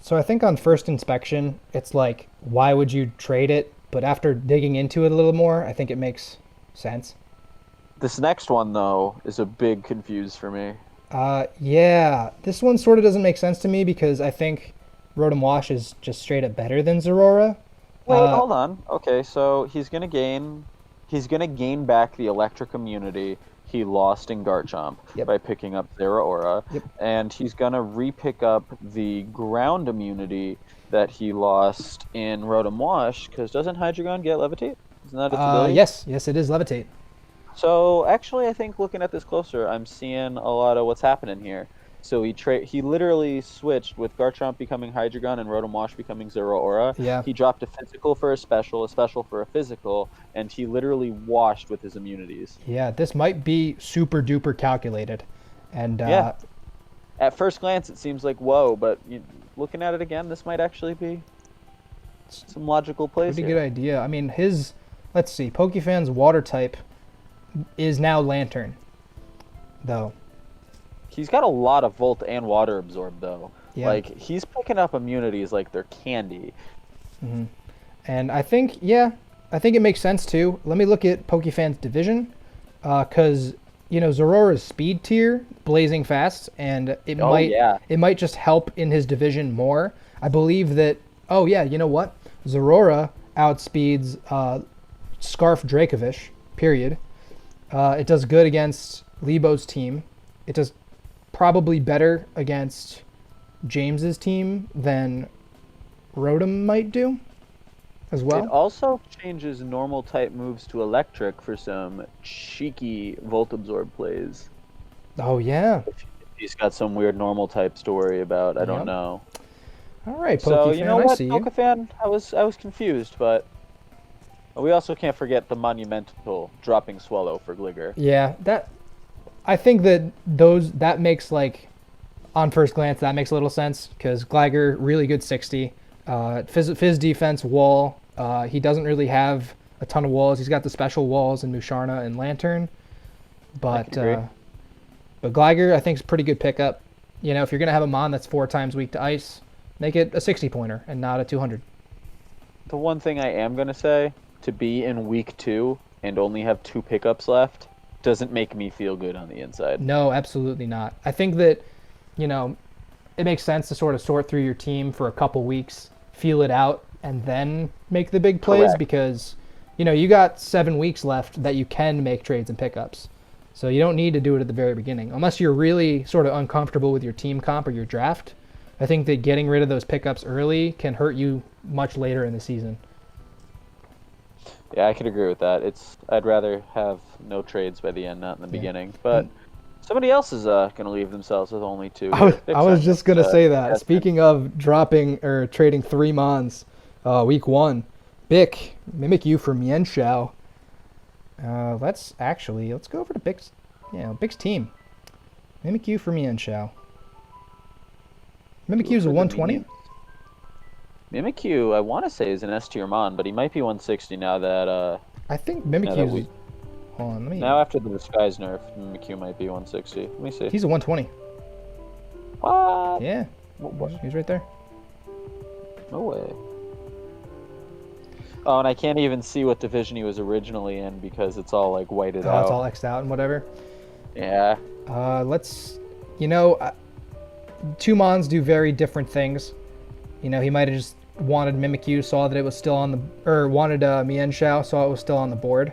So I think on first inspection, it's like, why would you trade it? But after digging into it a little more, I think it makes sense. This next one, though, is a big confuse for me. Yeah. This one sort of doesn't make sense to me because I think Rotom Wash is just straight up better than Zeraora. Wait, hold on. Okay, so he's gonna gain back the electric immunity he lost in Garchomp by picking up Zeraora, and he's gonna re-pick up the ground immunity that he lost in Rotom Wash, because doesn't Hydreigon get Levitate? Isn't that its ability? Yes, it is Levitate. So actually, I think looking at this closer, I'm seeing a lot of what's happening here. So he literally switched with Garchomp becoming Hydreigon and Rotom Wash becoming Zeraora. Yeah. He dropped a physical for a special for a physical, and he literally washed with his immunities. Yeah, this might be super duper calculated. And at first glance, it seems like whoa, but looking at it again, this might actually be some logical plays. Pretty good idea. I mean, let's see, Pokefan's water type is now Lantern, though. He's got a lot of Volt and Water Absorb, though. Yeah. He's picking up immunities like they're candy. Mm-hmm. And I think it makes sense, too. Let me look at Pokefan's division, because, Zeraora's speed tier, blazing fast, and it might just help in his division more. I believe that, you know what? Zeraora outspeeds Scarf Dracovish, period. It does good against Libo's team. It does probably better against James's team than Rotom might do as well. It also changes normal type moves to electric for some cheeky Volt Absorb plays. Oh, yeah. If he's got some weird normal types to worry about, I don't know. All right, Pokey so, Fan, you know what, I see Pokey Fan? I was confused, but we also can't forget the monumental dropping Swallow for Gligar. Yeah, I think that makes, on first glance, that makes a little sense, because Gligar, really good 60. Fizz defense, wall. He doesn't really have a ton of walls. He's got the special walls in Musharna and Lantern. But Gligar, I think, is a pretty good pickup. If you're going to have a Mon that's 4 times weak to Ice, make it a 60-pointer and not a 200. The one thing I am going to say, to be in week 2 and only have 2 pickups left, doesn't make me feel good on the inside. No, absolutely not. I think that, it makes sense to sort of sort through your team for a couple weeks, feel it out, and then make the big plays. Correct. Because, you got 7 weeks left that you can make trades and pickups. So you don't need to do it at the very beginning. Unless you're really sort of uncomfortable with your team comp or your draft, I think that getting rid of those pickups early can hurt you much later in the season. Yeah, I could agree with that. I'd rather have no trades by the end, not in the beginning. But Somebody else is going to leave themselves with only 2. I was just going to say that. Speaking of dropping or trading 3 Mons, week 1, Bick, Mimikyu for Mian Xiao. Let's go over to Bick's team. Mimikyu for Mian Xiao. Mimikyu's a 120? Mimikyu, I want to say, is an S tier Mon, but he might be 160 now that... I think Mimikyu's... Hold on, Now after the disguise nerf, Mimikyu might be 160. Let me see. He's a 120. What? Yeah. He's right there. No way. Oh, and I can't even see what division he was originally in because it's all like whited out. It's all X'd out and whatever. Yeah. Let's... 2 Mons do very different things. He might have just wanted Mimikyu, saw that it was still on the... Or wanted Mian Xiao, saw it was still on the board.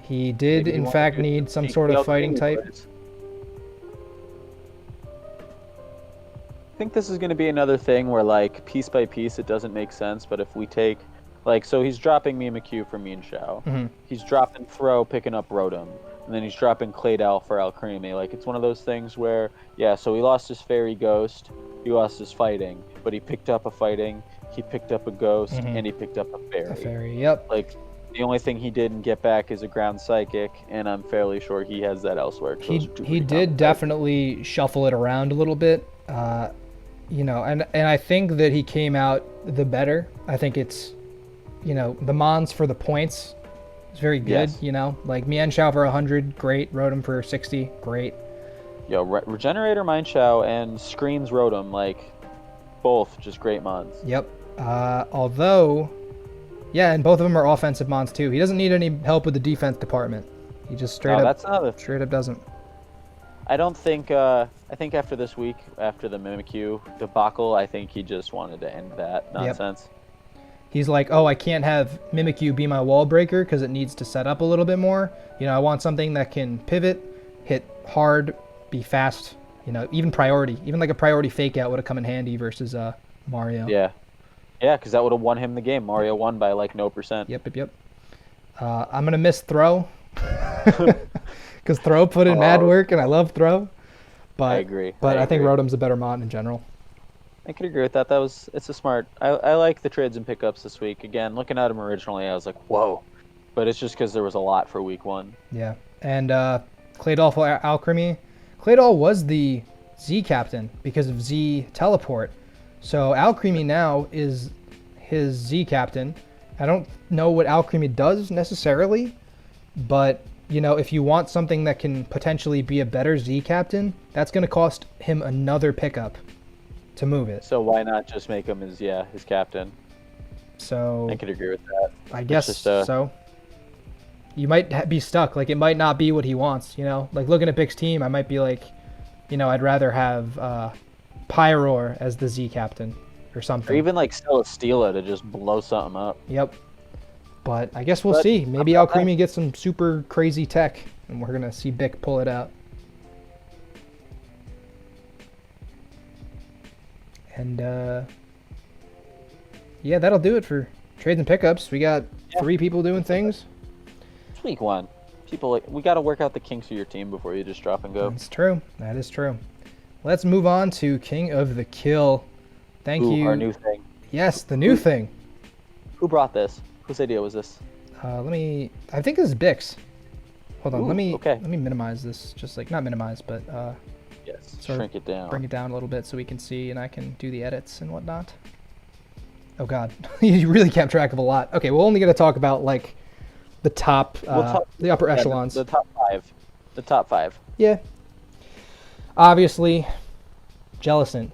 He did, in fact, need some sort of fighting type. I think this is going to be another thing where, like, piece by piece, it doesn't make sense. But if we take, like, so he's dropping Mimikyu for Mian Xiao. Mm-hmm. He's dropping Throw, picking up Rotom. And then he's dropping Claydol for Alcremie. Like, it's one of those things where, yeah, so he lost his Fairy Ghost. He lost his Fighting. But he picked up a Fighting. He picked up a Ghost. Mm-hmm. And he picked up a Fairy. A Fairy, yep. Like... The only thing he didn't get back is a ground psychic, and I'm fairly sure he has that elsewhere. He did definitely shuffle it around a little bit, and I think that he came out the better. I think it's, the Mons for the points is very good. Yes. Like Mian Xiao for 100, great. Rotom for 60, great. Yo, Regenerator, Mian Xiao, and Screens Rotom, like both just great Mons. Yep. Although. Yeah, and both of them are offensive Mons too. He doesn't need any help with the defense department. He just straight up doesn't. I don't think. I think after this week, after the Mimikyu debacle, I think he just wanted to end that nonsense. Yep. He's like, oh, I can't have Mimikyu be my wall breaker because it needs to set up a little bit more. I want something that can pivot, hit hard, be fast. Even priority. Even like a priority fake out would have come in handy versus Mario. Yeah. Yeah, because that would have won him the game. Mario won by like no %. Yep. I'm gonna miss Throw because Throw put in mad work, and I love Throw. But I agree. But I think Rotom's a better Mon in general. I could agree with that. It's a smart. I like the trades and pickups this week. Again, looking at them originally, I was like, whoa. But it's just because there was a lot for week 1. Yeah, and Claydol for Alcremie. Claydol was the Z captain because of Z teleport. So Alcremie now is his Z captain. I don't know what Alcremie does necessarily, but if you want something that can potentially be a better Z captain, that's going to cost him another pickup to move it. So why not just make him his captain? So I could agree with that. I guess so. You might be stuck. Like it might not be what he wants. Like looking at Bick's team, I might be like, I'd rather have. Pyroar as the Z captain or something. Or even like Celesteela to just blow something up. Yep. But I guess we'll see. Maybe Alcremie gets some super crazy tech and we're going to see Bick pull it out. And yeah, that'll do it for trades and pickups. We got 3 people doing things. It's week 1. We got to work out the kinks of your team before you just drop and go. That's true. That is true. Let's move on to King of the Kill. Thank you. Our new thing. Yes, the new thing. Who brought this? Whose idea was this? I think this is Bick's. Hold on, let me minimize this. Just like, not minimize, but yes, shrink it down. Bring it down a little bit so we can see and I can do the edits and whatnot. Oh God, you really kept track of a lot. Okay, we're only going to talk about like the top, the upper echelons. The top 5. The top 5. Yeah. Obviously, Jellicent.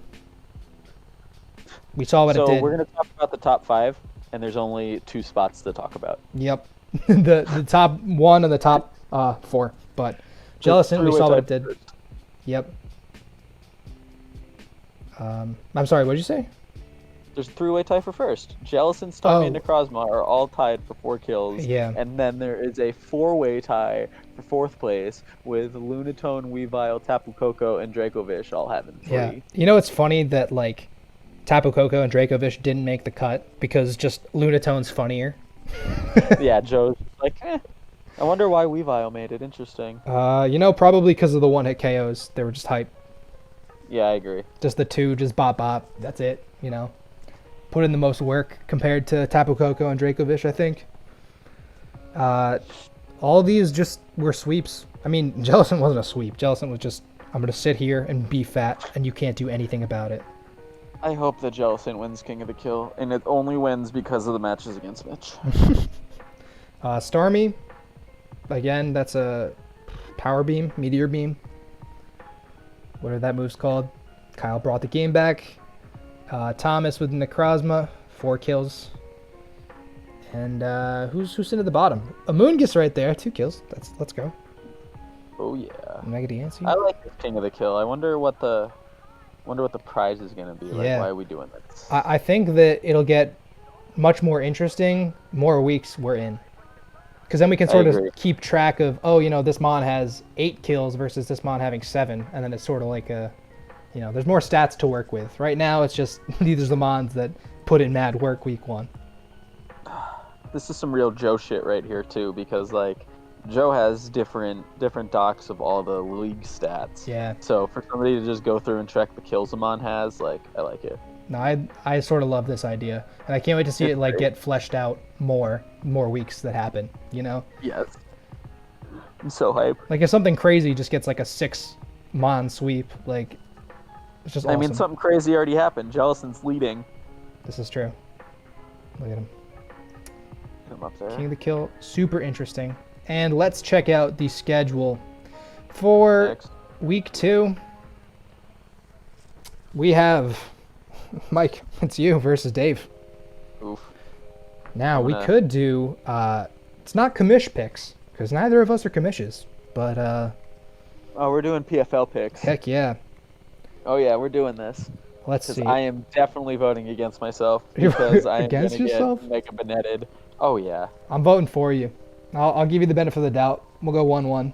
We saw what it did. So we're going to talk about the top 5, and there's only 2 spots to talk about. Yep. the top 1 and the top 4. But Jellicent, we saw what it did. First. Yep. I'm sorry, what did you say? There's a 3-way tie for first. Jellicent, Starmie, and Necrozma are all tied for 4 kills. Yeah. And then there is a 4-way tie for 4th place with Lunatone, Weavile, Tapu Koko, and Dracovish all having 3. Yeah. It's funny that like Tapu Koko and Dracovish didn't make the cut because just Lunatone's funnier. Yeah, Joe's like, I wonder why Weavile made it. Interesting. Probably because of the one-hit KOs. They were just hype. Yeah, I agree. Just the two, just bop. That's it, Put in the most work compared to Tapu Koko and Dracovish, I think. All these just were sweeps. I mean, Jellicent wasn't a sweep. Jellicent was just, I'm going to sit here and be fat, and you can't do anything about it. I hope that Jellicent wins King of the Kill, and it only wins because of the matches against Mitch. Starmie, again, that's a Power Beam, Meteor Beam. Whatever that move's called. Kyle brought the game back. Thomas with Necrozma, 4 kills. And who's sitting at the bottom? Amoongus right there, 2 kills. Let's go. Oh yeah. Mega Dancy. I like this King of the Kill. I wonder what the prize is gonna be. Yeah. Why are we doing this? I think that it'll get much more interesting more weeks we're in. Because then we can sort of keep track of, this Mon has 8 kills versus this Mon having 7, and then it's sort of like there's more stats to work with. Right now, it's just these are the Mons that put in mad work week 1. This is some real Joe shit right here too, because Joe has different docs of all the league stats. Yeah. So for somebody to just go through and check the kills a Mon has, I like it. No, I sort of love this idea, and I can't wait to see it get fleshed out more weeks that happen. Yes. I'm so hyped. If something crazy just gets a 6 Mon sweep, it's just awesome. I mean, something crazy already happened. Jellicent's leading. This is true. Look at him. Get him up there. King of the Kill, super interesting. And let's check out the schedule for week 2. We have Mike. It's you versus Dave. Oof. Now we could do. It's not commish picks because neither of us are commishes, but we're doing PFL picks. Heck yeah. Oh yeah, we're doing this. Let's see. I am definitely voting against myself because I am against gonna yourself? get Mega Benetted. Oh yeah. I'm voting for you. I'll give you the benefit of the doubt. We'll go 1-1.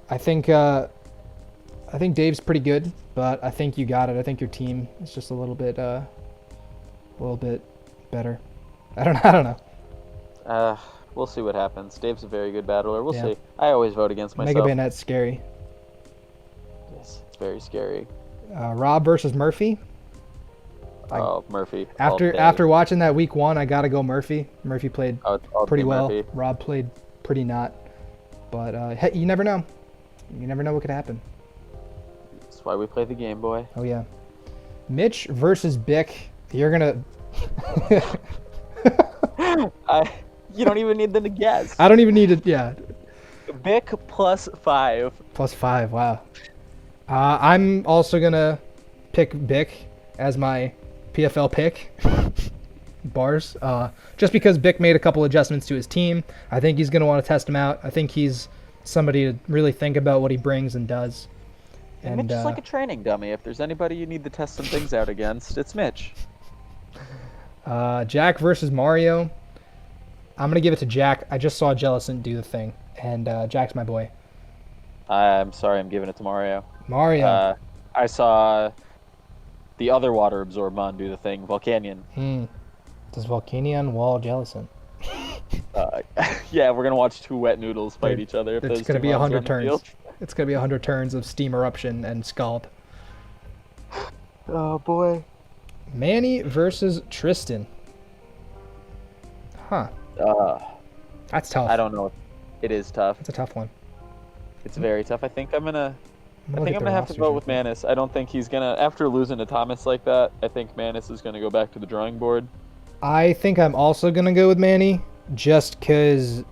I think Dave's pretty good, but I think you got it. I think your team is just a little bit better. I don't know. We'll see what happens. Dave's a very good battler. We'll see. I always vote against myself. Mega Bayonet's scary. Yes, it's very scary. Rob versus Murphy. Murphy. After watching that week 1, I gotta go Murphy. Murphy played pretty well. Murphy. Rob played pretty not. But hey, you never know. You never know what could happen. That's why we play the Game Boy. Oh yeah. Mitch versus Bick. You're gonna. You don't even need them to guess. I don't even need it. Yeah. Bick +5. +5. Wow. I'm also gonna pick Bick as my PFL pick. Bars. Just because Bick made a couple adjustments to his team. I think he's gonna want to test him out. I think he's somebody to really think about what he brings and does. And Mitch is like a training dummy. If there's anybody you need to test some things out against, it's Mitch. Jack versus Mario. I'm going to give it to Jack. I just saw Jellicent do the thing, and Jack's my boy. I'm sorry, I'm giving it to Mario. Mario. I saw the other water absorb Mon do the thing, Volcanion. Does Volcanion wall Jellicent? Yeah, we're going to watch 2 wet noodles fight each other. It's going to be 100 turns. It's going to be 100 turns of Steam Eruption and Scald. Oh, boy. Manny versus Tristan. Huh. That's tough. I don't know. It is tough. It's a tough one. It's very tough. I think I'm gonna have to vote with Manus. I don't think he's gonna, after losing to Thomas like that, I think Manus is gonna go back to the drawing board. I think I'm also gonna go with Manny, just because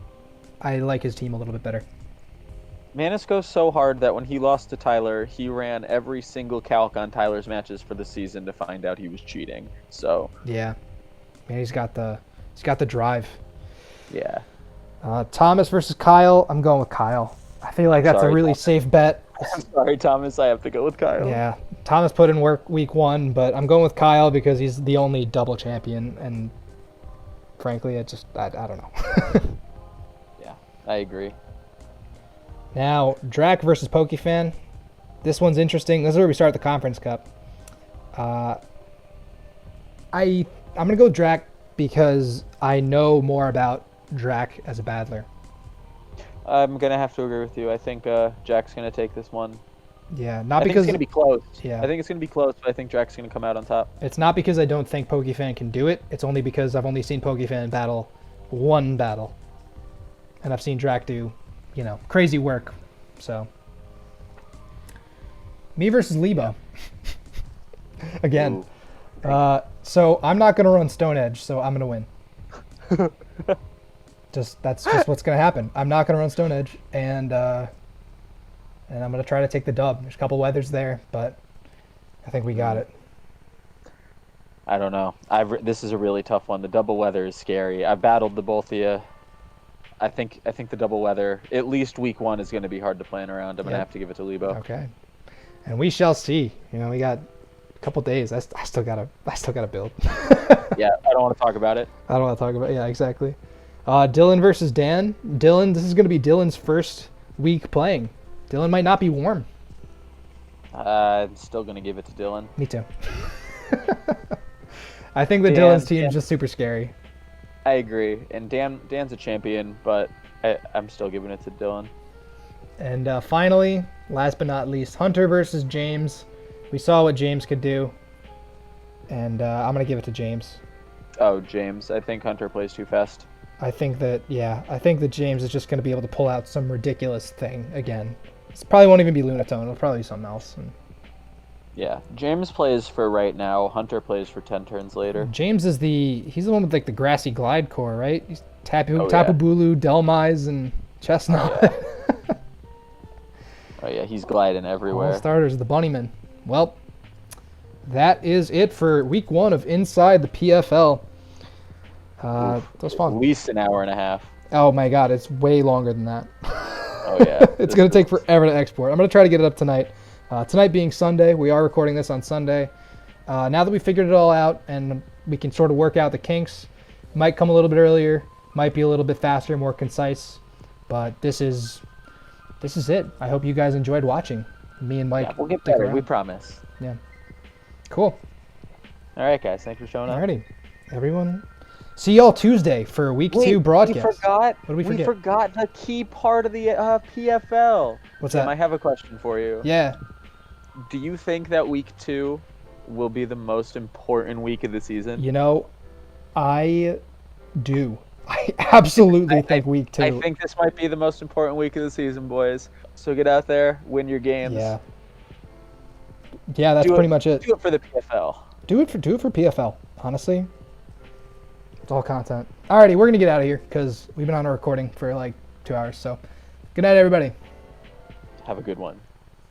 I like his team a little bit better. Manus goes so hard that when he lost to Tyler, he ran every single calc on Tyler's matches for the season to find out he was cheating. So yeah, Manny's got the drive. Yeah. Thomas versus Kyle. I'm going with Kyle. I feel like that's a really safe bet. I'm sorry, Thomas. I have to go with Kyle. Yeah. Thomas put in work week 1, but I'm going with Kyle because he's the only double champion, and frankly, I don't know. Yeah, I agree. Now, Drac versus Pokey Fan. This one's interesting. This is where we start the Conference Cup. I'm going to go Drac because I know more about Drac as a battler. I'm gonna have to agree with you. I think Jack's gonna take this one. Yeah, I think it's gonna be close. Yeah. I think it's gonna be close, but I think Jack's gonna come out on top. It's not because I don't think Pokey Fan can do it. It's only because I've only seen Pokey Fan battle one battle, and I've seen Drac do, crazy work. So, me versus Libo. Again. So I'm not gonna run Stone Edge, so I'm gonna win. That's just what's gonna happen. I'm not gonna run Stone Edge, and I'm gonna try to take the dub. There's a couple weathers there, but I think we got it. I don't know. This is a really tough one. The double weather is scary. I've battled the both of you. I think the double weather, at least week 1, is going to be hard to plan around. I'm going to have to give it to Libo. Okay, and we shall see. We got a couple days. I still gotta build. Yeah, I don't want to talk about it. I don't want to talk about it. Yeah, exactly. Dylan versus Dan. Dylan, this is going to be Dylan's first week playing. Dylan might not be warm. I'm still going to give it to Dylan. Me too. I think Dylan's team is just super scary. I agree. And Dan's a champion, but I'm still giving it to Dylan. And finally, last but not least, Hunter versus James. We saw what James could do. And I'm going to give it to James. Oh, James. I think Hunter plays too fast. I think that James is just going to be able to pull out some ridiculous thing again. It probably won't even be Lunatone. It'll probably be something else. Yeah, James plays for right now. Hunter plays for 10 turns later. James is he's the one with the grassy glide core, right? He's Tapu Bulu, Delmise, and Chestnut. Oh yeah, he's gliding everywhere. All starters, the Bunnyman. Well, that is it for week 1 of Inside the PFL. That was fun. At least an hour and a half. Oh my god, it's way longer than that. Oh yeah. It's going to take forever to export. I'm going to try to get it up tonight. Tonight being Sunday, we are recording this on Sunday. Now that we figured it all out and we can sort of work out the kinks, might come a little bit earlier, might be a little bit faster, more concise, but this is it. I hope you guys enjoyed watching. Me and Mike. Yeah, we'll get better. We promise. Yeah. Cool. All right, guys. Thanks for showing up. Alrighty, everyone. See y'all Tuesday for week 2 broadcast. What did we forget? We forgot the key part of the PFL. What's that? I have a question for you. Yeah. Do you think that week 2 will be the most important week of the season? I do. I absolutely think week 2. I think this might be the most important week of the season, boys. So get out there, win your games. Yeah. Yeah, that's pretty much it. Do it for the PFL. Do it for PFL. Honestly, it's all content. Alrighty, we're gonna get out of here because we've been on a recording for like 2 hours. So, good night, everybody. Have a good one.